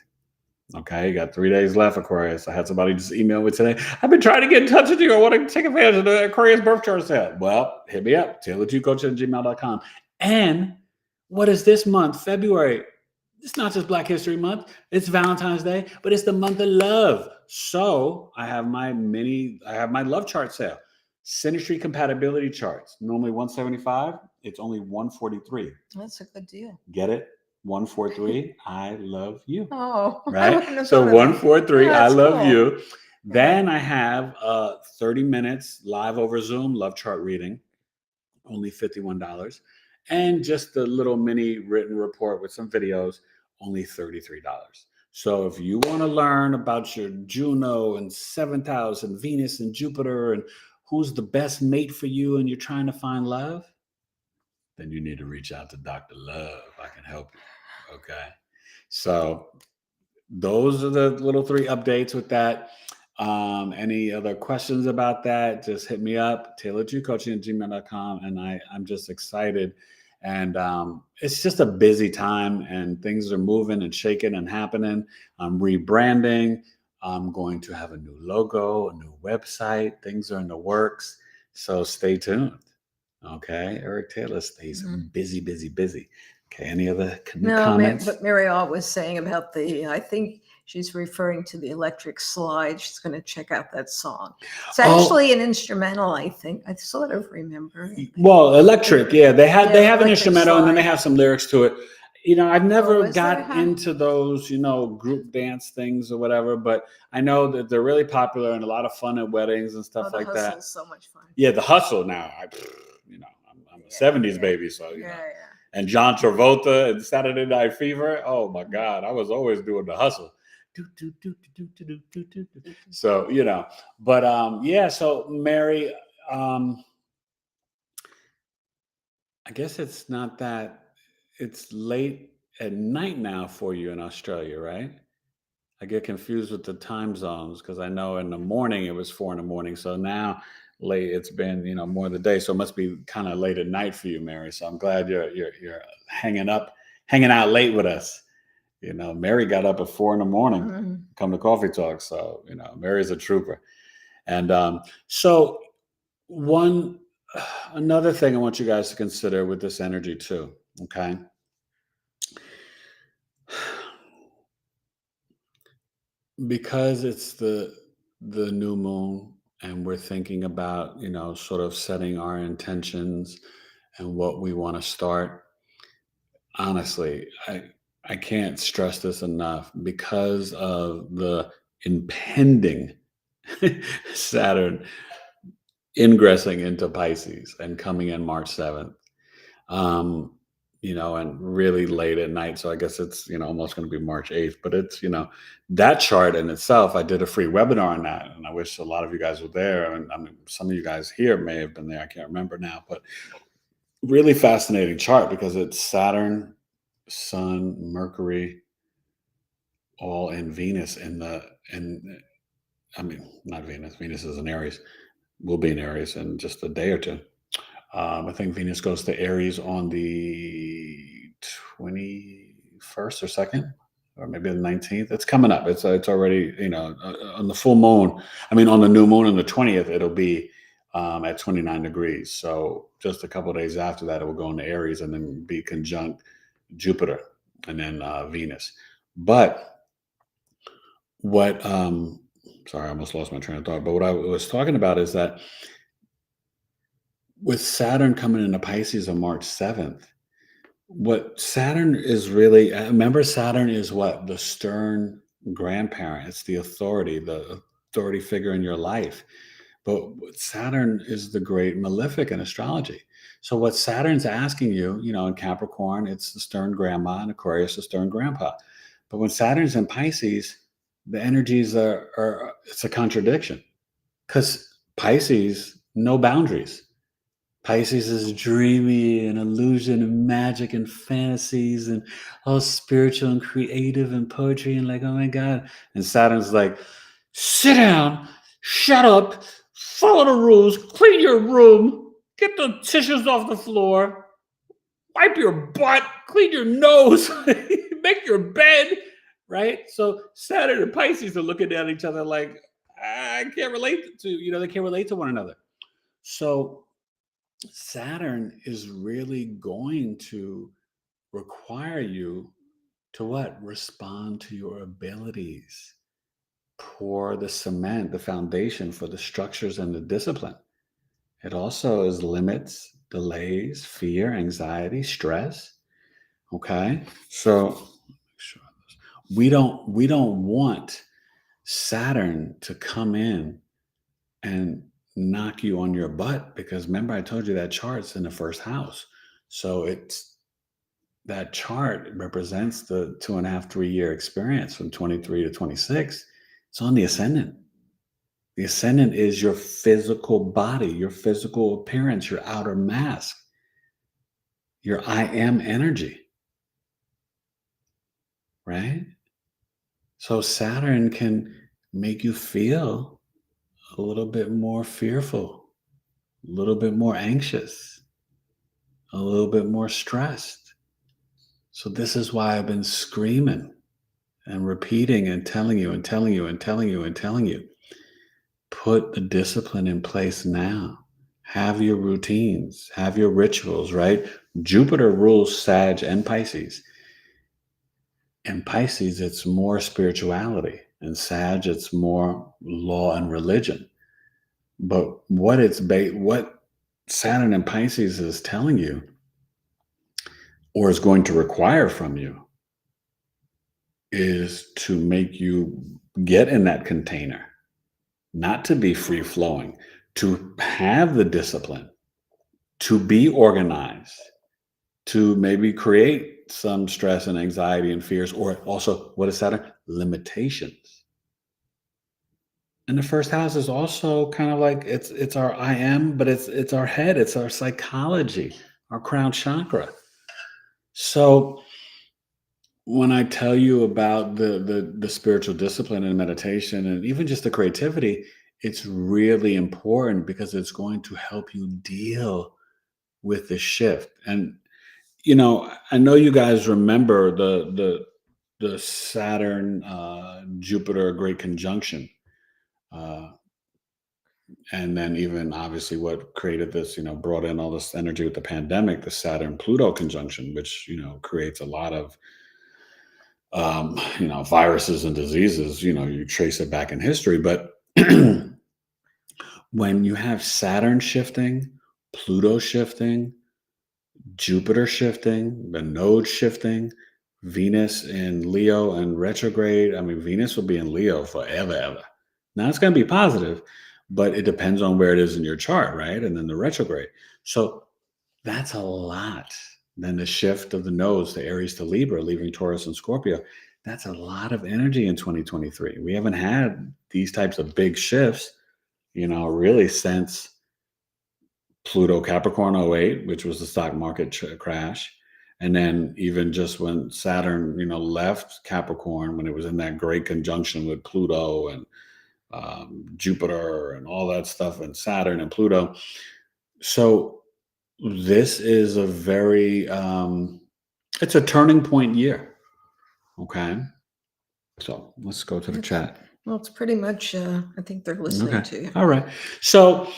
Okay, you got 3 days left, Aquarius. I had somebody just email me today. I've been trying to get in touch with you. I want to take advantage of the Aquarius birth chart sale. Well, hit me up, tailored2coaching@gmail.com. And what is this month, February? It's not just Black History Month. It's Valentine's Day, but it's the month of love. So I have my love chart sale. Synastry compatibility charts, normally $175. It's only $143. That's a good deal. Get it? 143. I love you. Oh, right. So 143. I love cool. you. Then I have 30 minutes live over Zoom love chart reading, only $51, and just a little mini written report with some videos, only $33. So if you want to learn about your Juno and 7th house and Venus and Jupiter and who's the best mate for you and you're trying to find love, then you need to reach out to Dr. Love. I can help you. Okay. So those are the little 3 updates with that. Any other questions about that, just hit me up, tailored2coaching@gmail.com. And I'm just excited. And it's just a busy time and things are moving and shaking and happening. I'm rebranding. I'm going to have a new logo, a new website. Things are in the works. So stay tuned. Okay. Eric Taylor stays busy, busy, busy. Okay. Any other comments? But Marielle was saying about I think she's referring to the Electric Slide. She's going to check out that song. It's actually an instrumental, I think. I sort of remember. Well, Electric, yeah. They have an instrumental, Slide. and then they have some lyrics to it. I've never is there? got into those, group dance things or whatever, but I know that they're really popular and a lot of fun at weddings and stuff like that. Hustle's so much fun. Yeah, the hustle now. I'm a 70s baby, so And John Travolta and Saturday Night Fever. Oh my God, I was always doing the hustle. So, but so Mary, I guess it's not that it's late at night now for you in Australia, right? I get confused with the time zones because I know in the morning it was 4 a.m. So now late it's been more of the day. So it must be kind of late at night for you, Mary. So I'm glad you're hanging out late with us. Mary got up at 4 a.m. Come to Coffee Talk. So Mary's a trooper. And so another thing I want you guys to consider with this energy too, okay? Because it's the new moon and we're thinking about, sort of setting our intentions and what we want to start. Honestly, I can't stress this enough because of the impending Saturn ingressing into Pisces and coming in March 7th. And really late at night. So I guess it's, almost going to be March 8th, but it's, that chart in itself, I did a free webinar on that. And I wish a lot of you guys were there. And I mean, some of you guys here may have been there. I can't remember now, but really fascinating chart because it's Saturn, Sun, Mercury, all in Venus not Venus. Venus is in Aries. Will be in Aries in just a day or two. I think Venus goes to Aries on the 21st or 2nd, or maybe the 19th. It's coming up. It's already, on the full moon. I mean, on the new moon on the 20th, it'll be at 29 degrees. So just a couple of days after that, it will go into Aries and then be conjunct Jupiter and then Venus. But what, sorry, I almost lost my train of thought. But what I was talking about is that with Saturn coming into Pisces on March 7th, what Saturn is really, remember Saturn is what? The stern grandparent. It's the authority figure in your life. But Saturn is the great malefic in astrology. So what Saturn's asking you, in Capricorn, it's the stern grandma, and Aquarius, the stern grandpa. But when Saturn's in Pisces, the energies it's a contradiction. Because Pisces, no boundaries. Pisces is dreamy and illusion and magic and fantasies and all spiritual and creative and poetry and like, oh my God. And Saturn's like, sit down, shut up, follow the rules, clean your room, get the tissues off the floor, wipe your butt, clean your nose, make your bed, right? So Saturn and Pisces are looking at each other like, I can't relate to, they can't relate to one another. So Saturn is really going to require you to what? Respond to your abilities. Pour the cement, the foundation for the structures and the discipline. It also is limits, delays, fear, anxiety, stress. Okay? So we don't want Saturn to come in and knock you on your butt, because remember I told you that chart's in the first house. So that chart represents the 2.5, 3 year experience from 23 to 26. It's on the ascendant. The ascendant is your physical body, your physical appearance, your outer mask, your I am energy, right? So Saturn can make you feel a little bit more fearful, a little bit more anxious, a little bit more stressed. So this is why I've been screaming and repeating and telling you and telling you and telling you and telling you. Put the discipline in place now. Have your routines, have your rituals, right? Jupiter rules Sag and Pisces. In Pisces, it's more spirituality. In Sag, it's more law and religion. But what Saturn and Pisces is telling you, or is going to require from you, is to make you get in that container, not to be free flowing, to have the discipline, to be organized, to maybe create some stress and anxiety and fears, or also, what is Saturn? Limitations. And the first house is also kind of like it's our I am, but it's our head, it's our psychology, our crown chakra. So when I tell you about the spiritual discipline and meditation and even just the creativity, it's really important because it's going to help you deal with the shift. And I know you guys remember the Saturn Jupiter great conjunction. Uh, and then even obviously what created this, brought in all this energy with the pandemic, the Saturn Pluto conjunction, which creates a lot of viruses and diseases. You trace it back in history, but when you have Saturn shifting, Pluto shifting, Jupiter shifting, the node shifting, Venus in Leo and retrograde. I mean, Venus will be in Leo forever, ever. Now it's going to be positive, but it depends on where it is in your chart, right? And then the retrograde. So that's a lot. Then the shift of the nodes, the Aries to Libra, leaving Taurus and Scorpio. That's a lot of energy in 2023. We haven't had these types of big shifts, really since Pluto Capricorn '08, which was the stock market crash. And then even just when Saturn, left Capricorn, when it was in that great conjunction with Pluto and Jupiter and all that stuff, and Saturn and Pluto. So this is a very, it's a turning point year. Okay. So let's go to the chat. Well, it's pretty much, I think they're listening to you. All right. So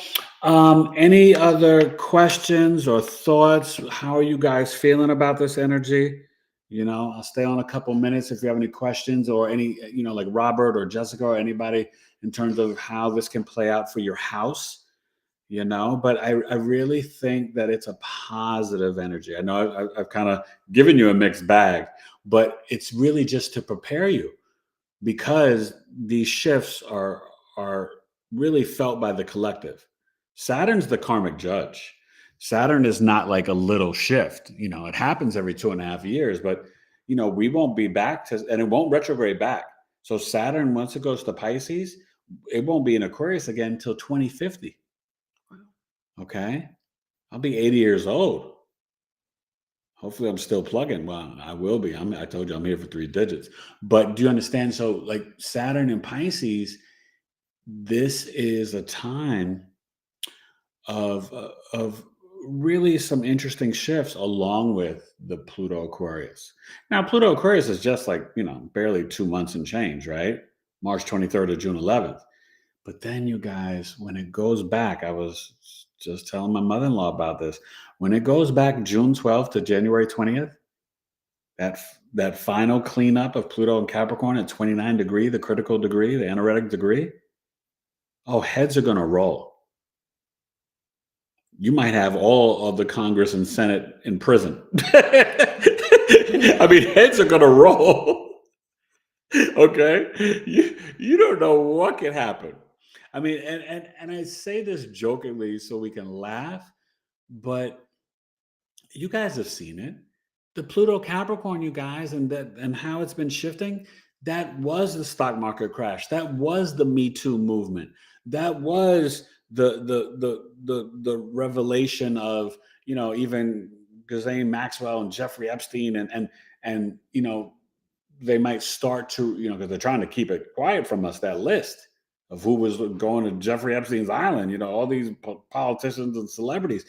any other questions or thoughts? How are you guys feeling about this energy? I'll stay on a couple minutes if you have any questions or any, like Robert or Jessica or anybody in terms of how this can play out for your house, but I really think that it's a positive energy. I know I've kind of given you a mixed bag, but it's really just to prepare you, because these shifts are really felt by the collective. Saturn's the karmic judge. Saturn is not like a little shift. It happens every 2.5 years, but we won't be back and it won't retrograde back. So Saturn, once it goes to Pisces, it won't be in Aquarius again until 2050. Okay. I'll be 80 years old. Hopefully I'm still plugging. Well, I will be. I told you I'm here for 3 digits. But do you understand? So like Saturn and Pisces, this is a time of really some interesting shifts along with the Pluto Aquarius. Now, Pluto Aquarius is just like, barely 2 months and change, right? March 23rd to June 11th. But then you guys, when it goes back, I was just telling my mother-in-law about this. When it goes back June 12th to January 20th, that final cleanup of Pluto and Capricorn at 29 degree, the critical degree, the anaretic degree, heads are going to roll. You might have all of the Congress and Senate in prison. I mean, heads are going to roll. Okay? You don't know what can happen. I mean, and I say this jokingly so we can laugh, but you guys have seen it. The Pluto Capricorn, you guys, and how it's been shifting. That was the stock market crash. That was the Me Too movement. That was the revelation of even Ghislaine Maxwell and Jeffrey Epstein and they might start to because they're trying to keep it quiet from us, that list of who was going to Jeffrey Epstein's island, all these politicians and celebrities.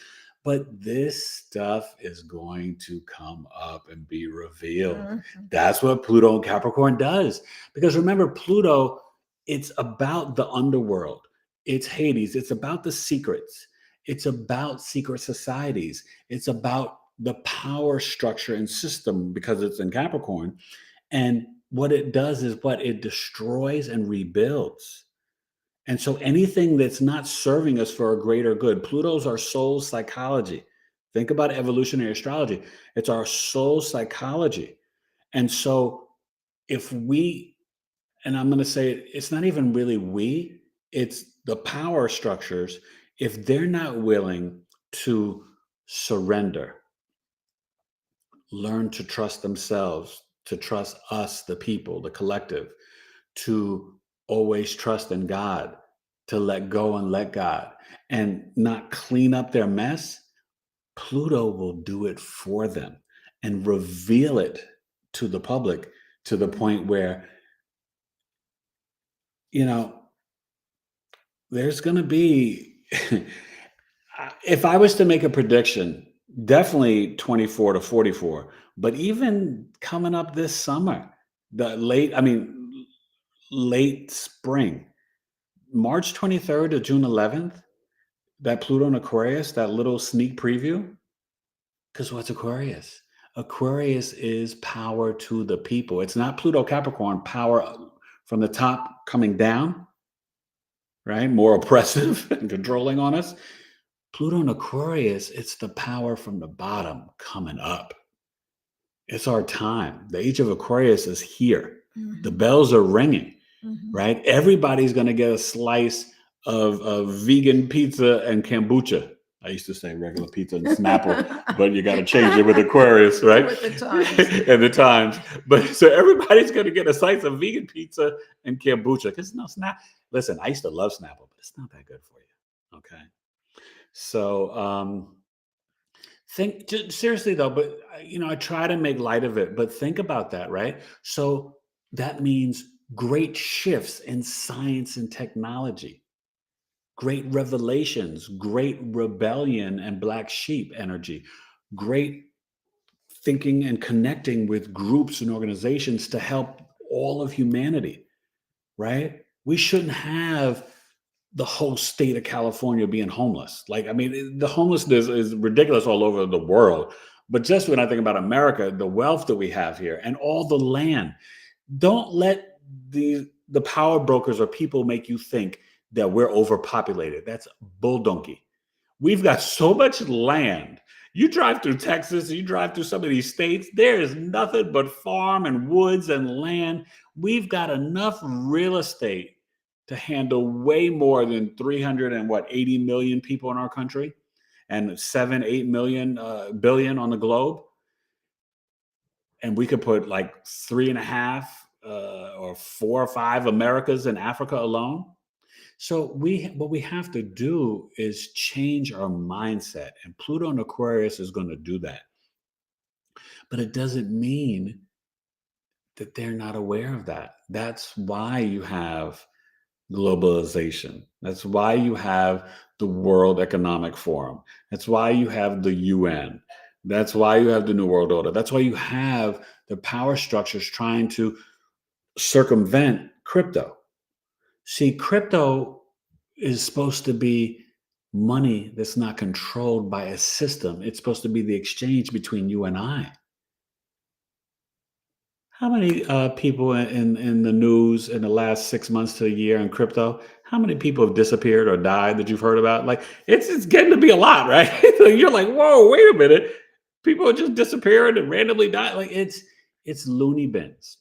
But this stuff is going to come up and be revealed. Mhm. That's what Pluto and Capricorn does. Because remember, Pluto, it's about the underworld. It's Hades. It's about the secrets. It's about secret societies. It's about the power structure and system because it's in Capricorn. And what it does is what it destroys and rebuilds. And so anything that's not serving us for a greater good, Pluto's our soul psychology. Think about evolutionary astrology. It's our soul psychology. And so if we, and I'm going to say it's not even really we, it's the power structures, if they're not willing to surrender, learn to trust themselves, to trust us, the people, the collective, to always trust in God, to let go and let God, and not clean up their mess, Pluto will do it for them and reveal it to the public to the point where, you know, there's going to be, if I was to make a prediction, definitely 24 to 44, but even coming up this summer, late spring, March 23rd to June 11th, that Pluto in Aquarius, that little sneak preview. Because what's Aquarius? Aquarius is power to the people. It's not Pluto Capricorn, power from the top coming down, right? More oppressive and controlling on us. Pluto in Aquarius, it's the power from the bottom coming up. It's our time. The age of Aquarius is here. The Mhm. bells are ringing. Mhm. Right? Everybody's going to get a slice of vegan pizza and kombucha. I used to say regular pizza and Snapple, but you got to change it with Aquarius, right? With the times. And the times. But so everybody's going to get a slice of vegan pizza and kombucha because no Snap. Listen, I used to love Snapple, but it's not that good for you. Okay. So seriously though, but I try to make light of it, but think about that, right? So that means great shifts in science and technology, great revelations, great rebellion and black sheep energy, great thinking and connecting with groups and organizations to help all of humanity, right? We shouldn't have the whole state of California being homeless. Like, I mean, the homelessness is ridiculous all over the world. But just when I think about America, the wealth that we have here and all the land, don't let the power brokers or people make you think that we're overpopulated. That's bull donkey. We've got so much land. You drive through Texas, you drive through some of these states, there is nothing but farm and woods and land. We've got enough real estate to handle way more than 80 million people in our country and 7, 8 million billion on the globe. And we could put like 3.5 or 4 or 5 Americas in Africa alone. So what we have to do is change our mindset, and Pluto and Aquarius is going to do that. But it doesn't mean that they're not aware of that. That's why you have globalization. That's why you have the World Economic Forum. That's why you have the UN. That's why you have the New World Order. That's why you have the power structures trying to circumvent crypto. See, crypto is supposed to be money that's not controlled by a system. It's supposed to be the exchange between you and I. How many people in the news in the last 6 months to a year in crypto? How many people have disappeared or died that you've heard about? Like it's getting to be a lot, right? So you're like, whoa, wait a minute. People are just disappearing and randomly die. Like it's loony bins.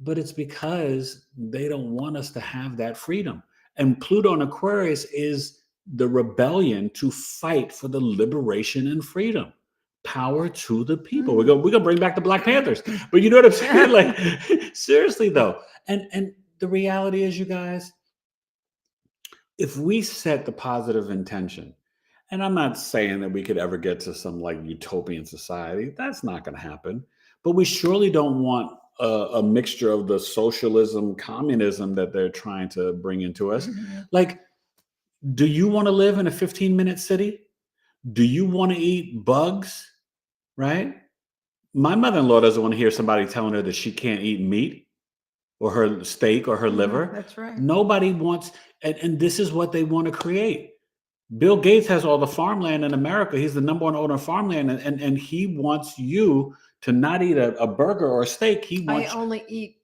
But it's because they don't want us to have that freedom. And Pluto and Aquarius is the rebellion to fight for the liberation and freedom. Power to the people. We're gonna bring back the Black Panthers. But you know what I'm saying? Like seriously though. And the reality is, you guys, if we set the positive intention, and I'm not saying that we could ever get to some like utopian society, that's not going to happen. But we surely don't want a mixture of the socialism, communism that they're trying to bring into us. Mhm. Like, do you want to live in a 15-minute city? Do you want to eat bugs? Right? My mother-in-law doesn't want to hear somebody telling her that she can't eat meat or her steak or her liver. That's right. Nobody wants, and this is what they want to create. Bill Gates has all the farmland in America. He's the number one owner of farmland, and he wants you to not eat a burger or a steak. He I wants only eat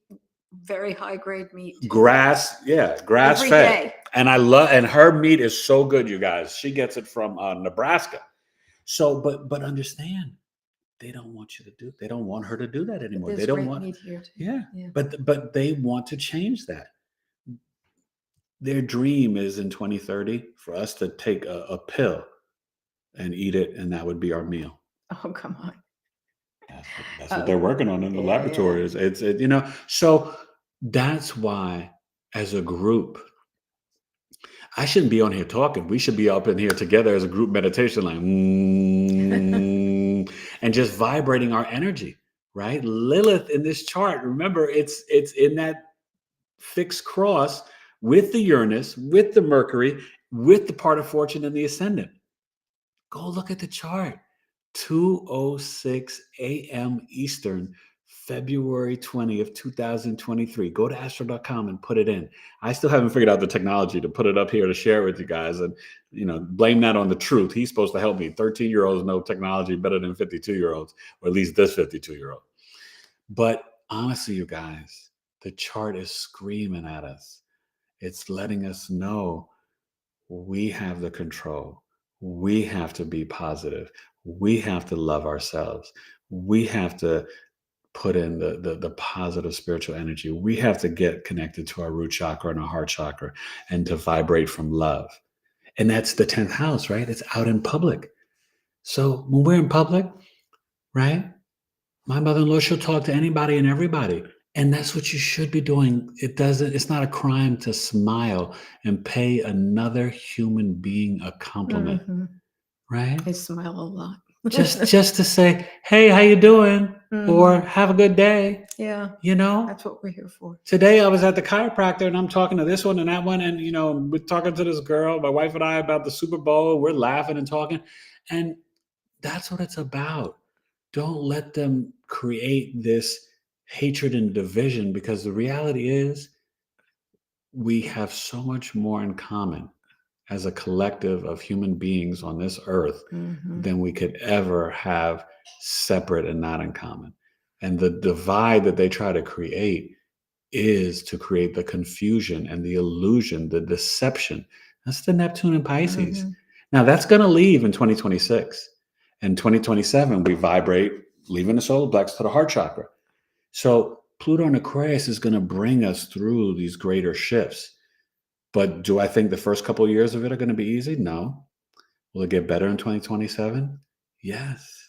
very high grade meat. Too. grass, grass Every fed. day. And and her meat is so good, you guys. She gets it from Nebraska. So, but understand, they don't want you to do. They don't want her to do that anymore. There's They don't great want. meat here too. Yeah, Yeah. but they want to change that. Their dream is in 2030 for us to take a pill and eat it, and that would be our meal. Oh, come on. That's what they're working on in the Yeah, laboratories. yeah. So that's why, as a group, I shouldn't be on here talking. We should be up in here together as a group meditation, like, and just vibrating our energy, right? Lilith in this chart, remember, it's in that fixed cross with the Uranus, with the Mercury, with the part of fortune and the ascendant. Go look at the chart. 2:06 a.m. Eastern, February 20th, 2023. Go to astro.com and put it in. I still haven't figured out the technology to put it up here to share with you guys. And, blame that on the truth. He's supposed to help me. 13-year-olds know technology better than 52-year-olds, or at least this 52-year-old. But honestly, you guys, the chart is screaming at us. It's letting us know we have the control. We have to be positive. We have to love ourselves. We have to put in the positive spiritual energy. We have to get connected to our root chakra and our heart chakra and to vibrate from love. And that's the 10th house, right? It's out in public. So when we're in public, right? My mother-in-law, she'll talk to anybody and everybody. And that's what you should be doing. It's not a crime to smile and pay another human being a compliment, right? I smile a lot. just to say, hey, how you doing? Or have a good day. Yeah. That's what we're here for. Today I was at the chiropractor and I'm talking to this one and that one. And, we're talking to this girl, my wife and I, about the Super Bowl. We're laughing and talking. And that's what it's about. Don't let them create this hatred and division, because the reality is we have so much more in common as a collective of human beings on this earth than we could ever have separate and not in common. And the divide that they try to create is to create the confusion and the illusion, the deception. That's the Neptune and Pisces. Now that's going to leave in 2026. In 2027, we vibrate, leaving the solar plex to the heart chakra. So Pluto in Aquarius is going to bring us through these greater shifts. But do I think the first couple of years of it are going to be easy? No. Will it get better in 2027? Yes.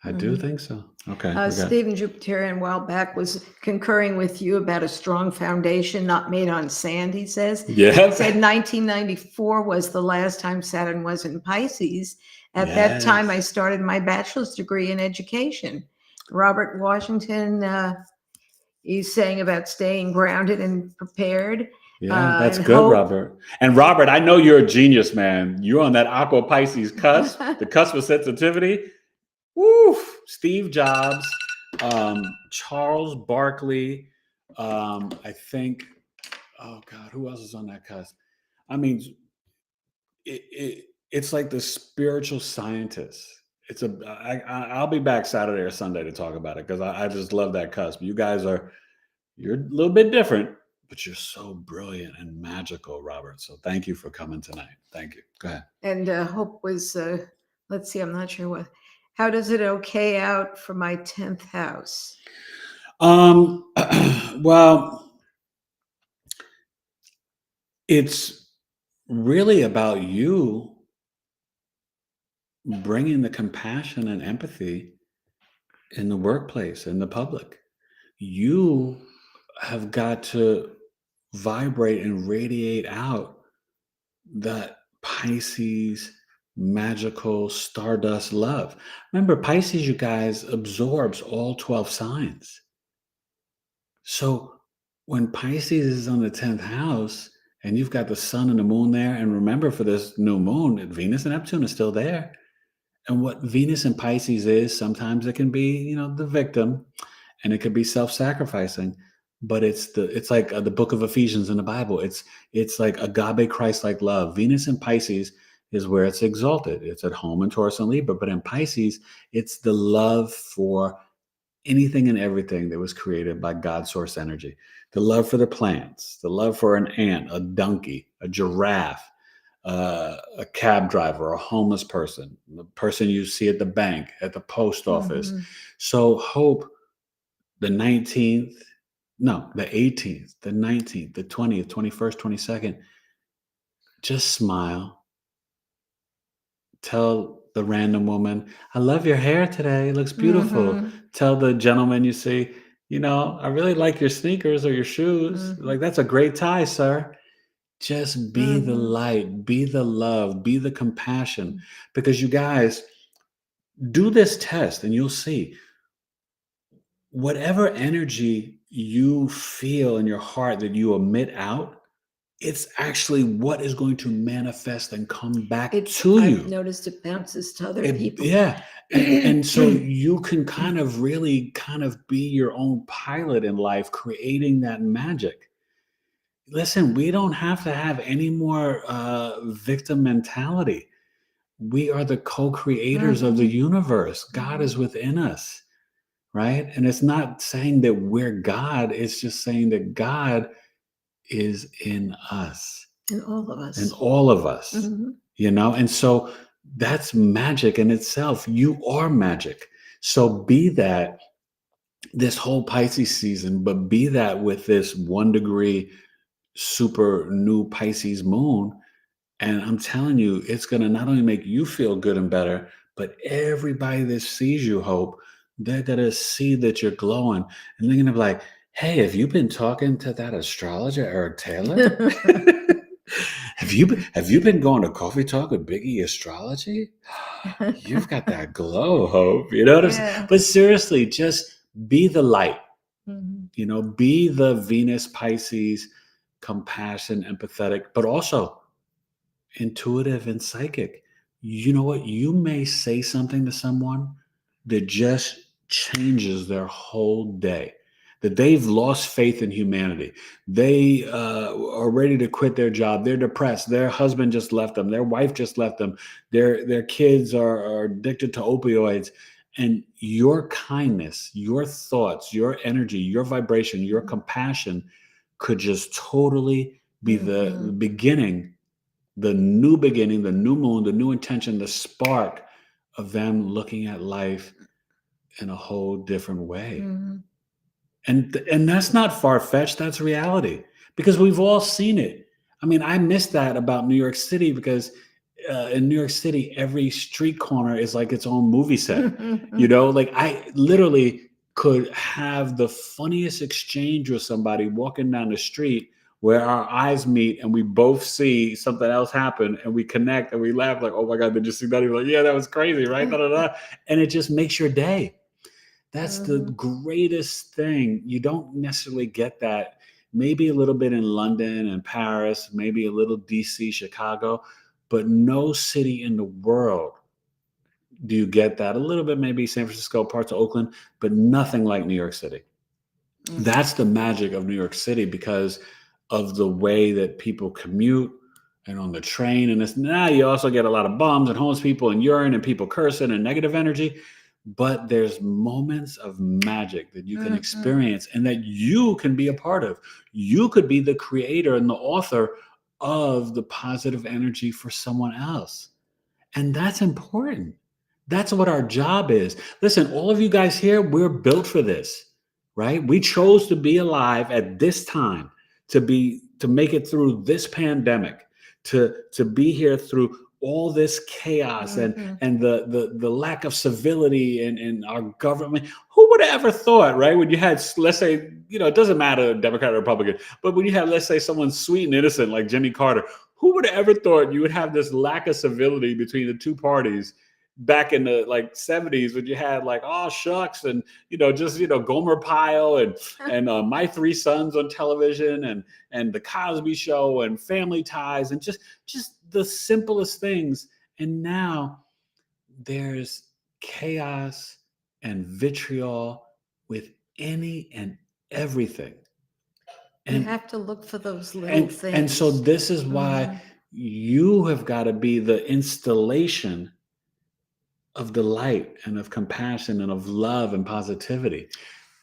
I do think so. Okay. Stephen Jupiterian a while back was concurring with you about a strong foundation not made on sand, he says. Yeah. He said 1994 was the last time Saturn was in Pisces. At that time, I started my bachelor's degree in education. Robert Washington, he's saying about staying grounded and prepared. Yeah, that's good, Robert. And Robert, I know you're a genius, man. You're on that Aqua Pisces cusp, the cusp of sensitivity. Woo! Steve Jobs, Charles Barkley, I think, oh God, who else is on that cusp? I mean, it's like the spiritual scientists. I'll be back Saturday or Sunday to talk about it, because I just love that cusp. You guys you're a little bit different, but you're so brilliant and magical, Robert. So thank you for coming tonight. Thank you. Go ahead. And Hope was, let's see, I'm not sure what. How does it okay out for my 10th house? Well, it's really about you bringing the compassion and empathy in the workplace, in the public. You have got to vibrate and radiate out that Pisces magical stardust love. Remember, Pisces, you guys, absorbs all 12 signs. So when Pisces is on the 10th house and you've got the sun and the moon there. And remember, for this new moon, Venus and Neptune is still there. And what Venus and Pisces is, sometimes it can be, the victim, and it could be self-sacrificing. But it's like the book of Ephesians in the Bible. It's like agape Christ-like love. Venus and Pisces is where it's exalted. It's at home in Taurus and Libra. But in Pisces, it's the love for anything and everything that was created by God's source energy. The love for the plants, the love for an ant, a donkey, a giraffe, a cab driver, a homeless person, the person you see at the bank, at the post office. Mhm. So hope the 19th, no, the 18th, the 19th, the 20th, 21st, 22nd, just smile. Tell the random woman, I love your hair today. It looks beautiful. Mhm. Tell the gentleman you see, I really like your sneakers or your shoes. Mhm. Like, that's a great tie, sir. Just be the Mhm. light, be the love, be the compassion. Because you guys, do this test and you'll see whatever energy you feel in your heart that you emit out, it's actually what is going to manifest and come back to I've you. noticed it bounces to other people. Yeah. And so you can kind of really kind of be your own pilot in life, creating that magic. Listen, we don't have to have any more victim mentality. We are the co-creators of the Mhm. universe. God is Mhm. within us, right? And it's not saying that we're God. It's just saying that God is in us, And all of in us. all of us, Mhm. And so that's magic in itself. You are magic. So be that this whole Pisces season, but be that with this 1 degree super new Pisces moon. And I'm telling you, it's going to not only make you feel good and better, but everybody that sees you, Hope, they're going to see that you're glowing. And they're going to be like, hey, have you been talking to that astrologer, Eric Taylor? Have you been going to coffee talk with Biggie Astrology? You've got that glow, Hope. You know what I'm saying? Yeah. But seriously, just be the light. Mhm. Be the Venus, Pisces, compassion, empathetic, but also intuitive and psychic. You know what? You may say something to someone that just changes their whole day. That they've lost faith in humanity. They are ready to quit their job. They're depressed. Their husband just left them. Their wife just left them. Their kids are addicted to opioids. And your kindness, your thoughts, your energy, your vibration, your compassion could just totally be the Mhm. beginning, the new beginning, the new moon, the new intention, the spark of them looking at life in a whole different way. Mhm. And that's not far-fetched, that's reality, because we've all seen it. I mean, I miss that about New York City, because in New York City, every street corner is like its own movie set. Like, I literally could have the funniest exchange with somebody walking down the street, where our eyes meet and we both see something else happen, and we connect and we laugh like, oh my God, did you see that? You're like, yeah, that was crazy, right? Da, da, da. And it just makes your day. That's the Mhm. greatest thing. You don't necessarily get that. Maybe a little bit in London and Paris, maybe a little DC, Chicago, but no city in the world do you get that. A little bit, maybe San Francisco, parts of Oakland, but nothing like New York City. That's the magic of New York City, because of the way that people commute and on the train. And it's now you also get a lot of bums and homeless people and urine and people cursing and negative energy. But there's moments of magic that you can Mhm. experience and that you can be a part of. You could be the creator and the author of the positive energy for someone else. And that's important. That's what our job is. Listen, all of you guys here, we're built for this, right? We chose to be alive at this time, to make it through this pandemic, to be here through all this chaos and Mhm. the lack of civility in our government. Who would have ever thought, right? When you had, let's say, it doesn't matter, Democrat or Republican, but when you have, let's say, someone sweet and innocent like Jimmy Carter, who would have ever thought you would have this lack of civility between the two parties back in the like 70s when you had like oh shucks and just Gomer Pyle and My Three Sons on television and the Cosby Show and Family Ties and just the simplest things. And now there's chaos and vitriol with any and everything. You And have to look for those little things. and so this is why Mhm. you have got to be the installation of delight and of compassion and of love and positivity.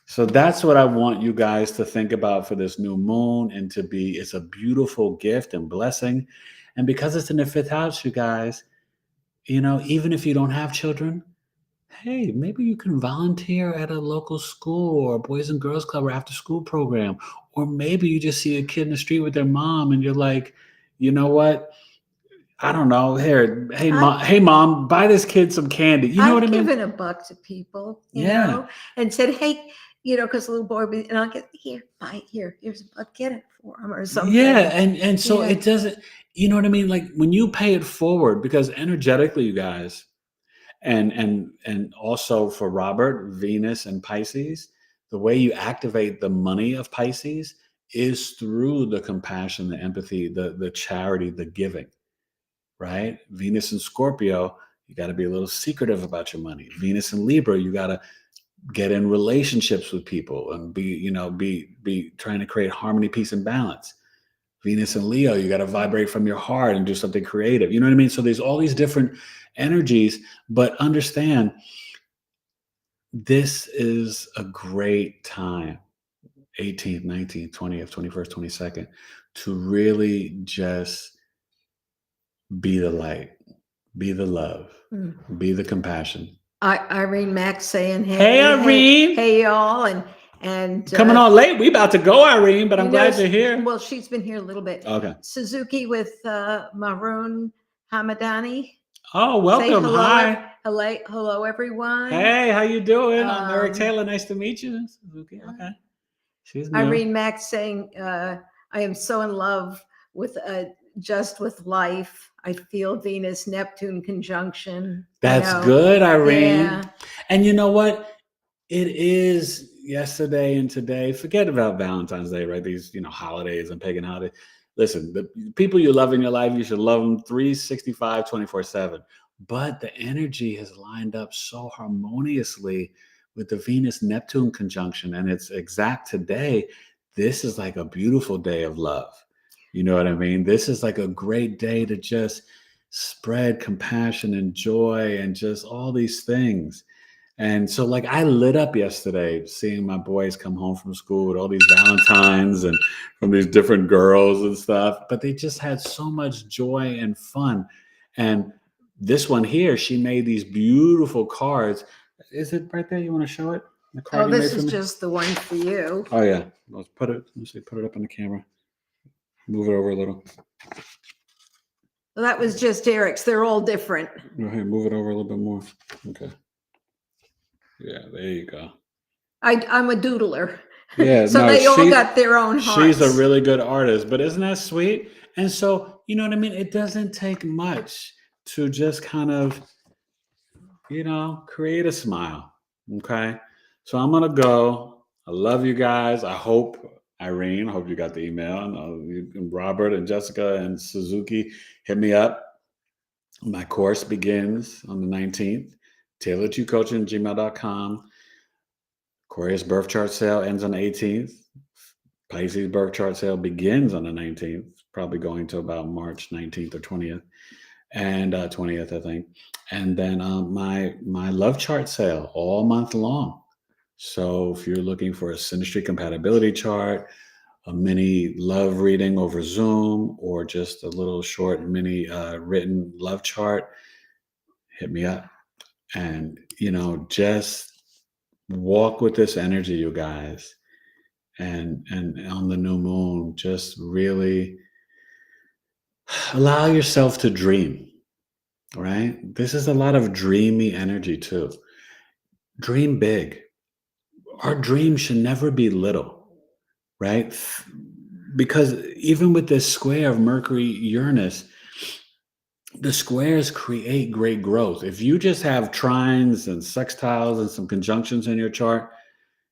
So that's what I want you guys to think about for this new moon, and to be, it's a beautiful gift and blessing. And because it's in the fifth house, you guys, even if you don't have children, hey, maybe you can volunteer at a local school or a Boys and Girls Club or after school program. Or maybe you just see a kid in the street with their mom and you're like, you know what? I don't know. Here, hey mom, buy this kid some candy. You know what I I've mean? given $1 to people, Yeah. and said, hey, because the little boy would be, and I'll get here, buy it here. Here's $1, get it for him or something. Yeah, and so Yeah. it doesn't, you know what I mean? Like when you pay it forward, because energetically, you guys, and also for Robert, Venus and Pisces, the way you activate the money of Pisces is through the compassion, the empathy, the charity, the giving, right? Venus and Scorpio, you got to be a little secretive about your money. Venus and Libra, you got to get in relationships with people and be trying to create harmony, peace, and balance. Venus and Leo, you got to vibrate from your heart and do something creative. You know what I mean? So there's all these different energies, but understand this is a great time, 18th, 19th, 20th, 21st, 22nd, to really just be the light, be the love, be the compassion. Irene Mack saying, Hey, Irene. hey y'all, and Coming on late. We about to go, Irene, but I'm glad you're here. Well, she's been here a little bit. Okay. Suzuki with Maroon Hamadani. Oh, welcome. Hello, hi. Hello, everyone. Hey, how you doing? I'm Eric Taylor. Nice to meet you, Suzuki. Okay. She's new. Irene Mack saying, I am so in love with just with life. I feel Venus Neptune conjunction. That's good, Irene. Yeah. And you know what? It is yesterday and today. Forget about Valentine's Day, right? These, holidays and pagan holidays. Listen, the people you love in your life, you should love them 365, 24/7. But the energy has lined up so harmoniously with the Venus-Neptune conjunction, and it's exact today. This is like a beautiful day of love. You know what I mean? This is like a great day to just spread compassion and joy and just all these things. And so like I lit up yesterday seeing my boys come home from school with all these Valentines and from these different girls and stuff, but they just had so much joy and fun. And this one here, she made these beautiful cards. Is it right there? You want to show it? The card you this made is for me? just the one for you. Oh yeah. Let's put it up on the camera. Move it over a little. Well, that was just Eric's. They're all different. Go ahead, move it over a little bit more. Okay. Yeah, there you go. I'm a doodler. Yeah, so they all got their own hearts. She's a really good artist, but isn't that sweet? And so, you know what I mean? It doesn't take much to just kind of, create a smile. Okay. So I'm going to go. I love you guys. I hope, Irene, I hope you got the email. And Robert and Jessica and Suzuki, hit me up. My course begins on the 19th. Taylor2coaching@gmail.com. Aquarius birth chart sale ends on the 18th. Pisces birth chart sale begins on the 19th, probably going to about March 19th or 20th, and 20th, I think. And then my love chart sale all month long. So if you're looking for a synastry compatibility chart, a mini love reading over Zoom, or just a little short mini written love chart, hit me up. And, just walk with this energy, you guys. And on the new moon, just really allow yourself to dream, right? This is a lot of dreamy energy too. Dream big. Our dreams should never be little, right? Because even with this square of Mercury Uranus, the squares create great growth. If you just have trines and sextiles and some conjunctions in your chart,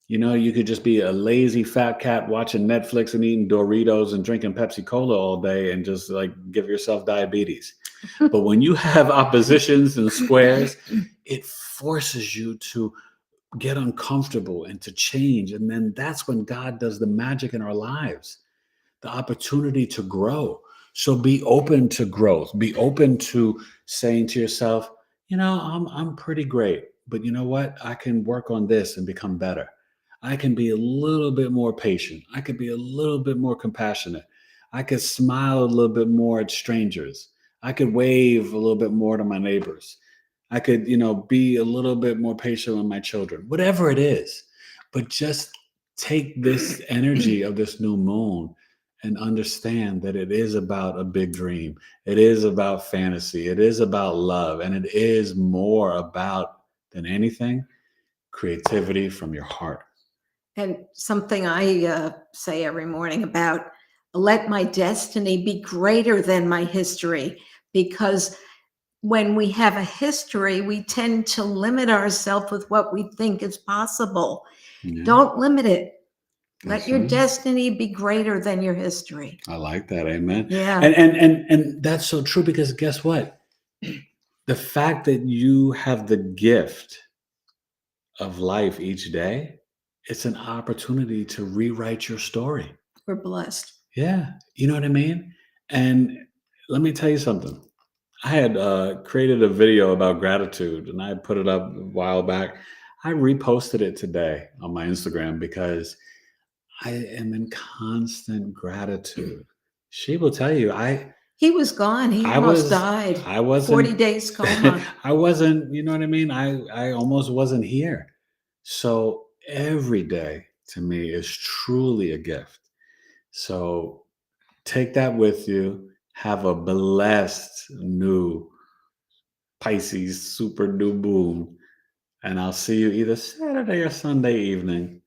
you could just be a lazy fat cat watching Netflix and eating Doritos and drinking Pepsi Cola all day and just like give yourself diabetes. But when you have oppositions and squares, it forces you to get uncomfortable and to change. And then that's when God does the magic in our lives, the opportunity to grow. So be open to growth. Be open to saying to yourself, I'm pretty great, but you know what? I can work on this and become better. I can be a little bit more patient. I could be a little bit more compassionate. I could smile a little bit more at strangers. I could wave a little bit more to my neighbors. I could, be a little bit more patient with my children, whatever it is. But just take this energy of this new moon and understand that it is about a big dream. It is about fantasy. It is about love. And it is more about, than anything, creativity from your heart. And something I say every morning about let my destiny be greater than my history, because when we have a history, we tend to limit ourselves with what we think is possible. Yeah. Don't limit it. Let That's your right. destiny be greater than your history. I like that. Amen. Yeah. And that's so true, because guess what? The fact that you have the gift of life each day, it's an opportunity to rewrite your story. We're blessed. Yeah. You know what I mean? And let me tell you something. I had created a video about gratitude and I put it up a while back. I reposted it today on my Instagram because I am in constant gratitude. She will tell you, He was gone. He I almost was, died. I wasn't, 40 days coma. I wasn't, you know what I mean? I almost wasn't here. So every day to me is truly a gift. So take that with you. Have a blessed new Pisces Super New Moon. And I'll see you either Saturday or Sunday evening.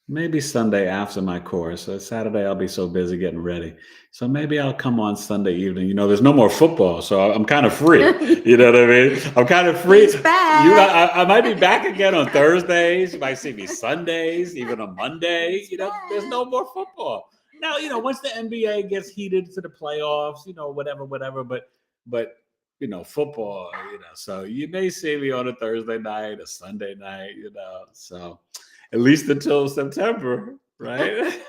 Maybe Sunday after my course. So Saturday, I'll be so busy getting ready. So maybe I'll come on Sunday evening. There's no more football, so I'm kind of free. You know what I mean? I'm kind of free. He's back. I might be back again on Thursdays. You might see me Sundays, even on Monday. He's There's no more football. Now, once the NBA gets heated to the playoffs, whatever. But football, so you may see me on a Thursday night, a Sunday night, so at least until September, right?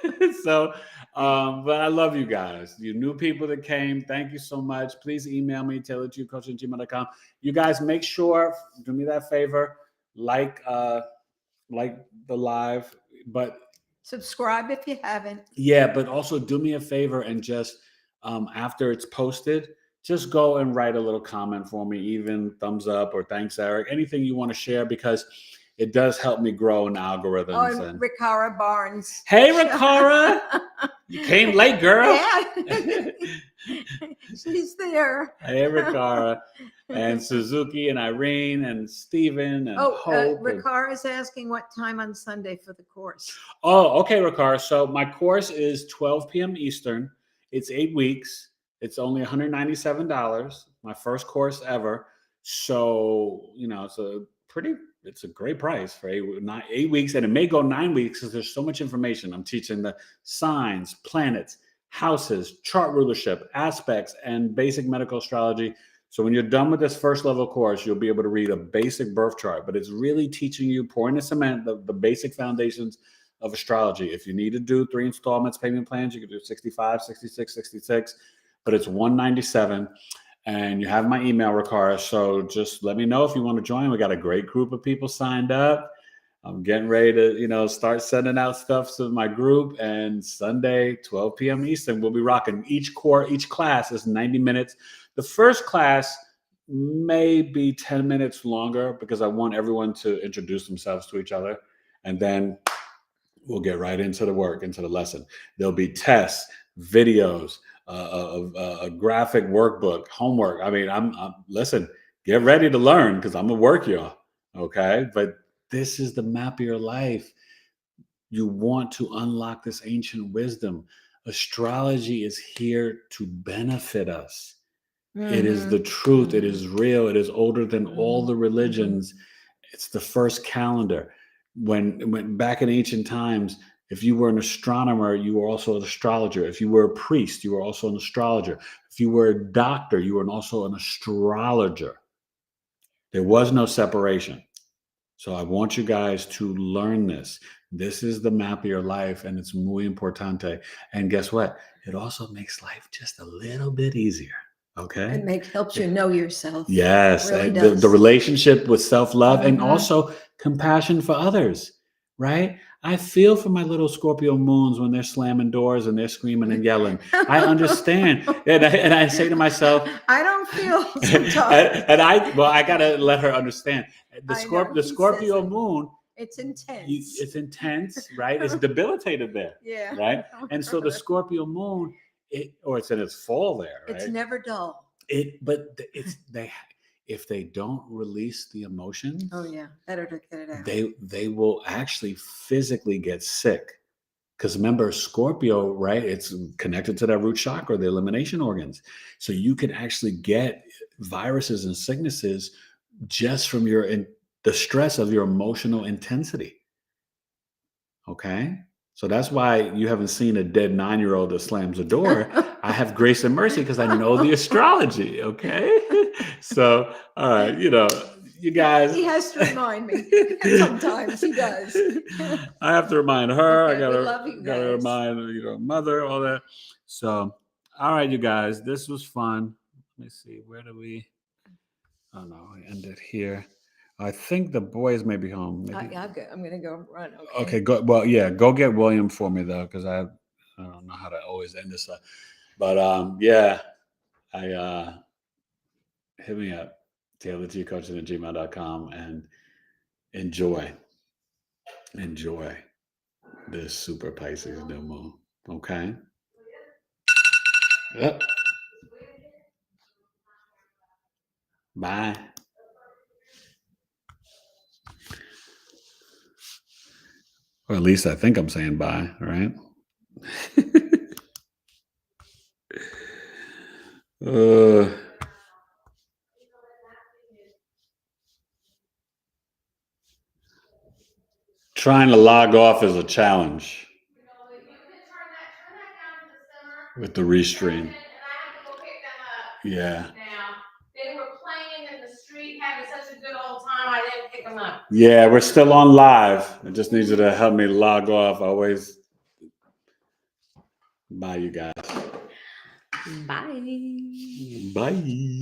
So, but I love you guys. You new people that came, thank you so much. Please email me, taylor2coach@gmail.com. You guys make sure, do me that favor, like the live, but Subscribe if you haven't. yeah, but also do me a favor and just after it's posted, just go and write a little comment for me, even thumbs up or thanks, Eric, anything you want to share, because it does help me grow in algorithms. Oh, and Ricara Barnes. Hey, Ricara, you came late, girl. Yeah. She's there. Hey, Ricara, and Suzuki and Irene and Steven and Hope. Ricara is asking what time on Sunday for the course. Oh, okay, Ricara. So my course is 12 p.m. Eastern. It's 8 weeks. It's only $197. My first course ever. So, it's a great price for 8 weeks. And it may go 9 weeks because there's so much information. I'm teaching the signs, planets, houses, chart rulership, aspects, and basic medical astrology. So when you're done with this first level course, you'll be able to read a basic birth chart, but it's really teaching you, pouring the cement, the basic foundations of astrology. If you need to do 3 installments, payment plans, you can do 65, 66, 66, but it's $197. And you have my email, Ricara. So just let me know if you want to join. We got a great group of people signed up. I'm getting ready to, start sending out stuff to my group. And Sunday, 12 p.m. Eastern, we'll be rocking. Each class is 90 minutes. The first class may be 10 minutes longer because I want everyone to introduce themselves to each other. And then we'll get right into the work, into the lesson. There'll be tests, videos, a graphic workbook, homework. I mean, I'm listen, get ready to learn because I'm gonna work y'all. Okay. But this is the map of your life. You want to unlock this ancient wisdom. Astrology is here to benefit us. It is the truth. It is real. It is older than all the Mhm. religions. It's the first calendar. When back in ancient times, if you were an astronomer, you were also an astrologer. If you were a priest, you were also an astrologer. If you were a doctor, you were also an astrologer. There was no separation. So I want you guys to learn this. This is the map of your life, and it's muy importante. And guess what? It also makes life just a little bit easier. Okay. It helps you know yourself. Yes, It really and does. the relationship with self-love and Mhm. also compassion for others, right? I feel for my little Scorpio moons when they're slamming doors and they're screaming and yelling. I understand. And I say to myself, I don't feel and, sometimes. I gotta let her understand. The I know, he Scorpio says it. moon, It's intense. it's intense, right? It's debilitative there, Yeah. right? And so the Scorpio moon, it's in its fall there, right? It's never dull. If they don't release the emotions, Oh yeah, better to get it out. they will actually physically get sick. Because remember, Scorpio, right? It's connected to that root chakra, the elimination organs. So you can actually get viruses and sicknesses just from the stress of your emotional intensity. Okay. So that's why you haven't seen a dead 9-year-old that slams a door. I have grace and mercy because I know the astrology. Okay. So, all right, you guys. He has to remind me. Sometimes he does. I have to remind her. Okay, I we love you gotta guys. remind mother, all that. So, all right, you guys, this was fun. Let me see. Where do we? Oh no, we ended here. I think the boys may be home. Maybe. I'm gonna go run. Okay. Okay, go. Well, yeah, go get William for me though, because I don't know how to always end this up. But yeah, I hit me up, taylortcoaching@gmail.com, and enjoy this super Pisces new moon. Okay. Yep. Bye. Or at least I think I'm saying bye, right? uh, Trying to log off is a challenge with the restream. Yeah. They were playing in the street, having such a good old time. I didn't pick them up. Yeah, we're still on live. I just need you to help me log off. Always. Bye, you guys. Bye. Bye.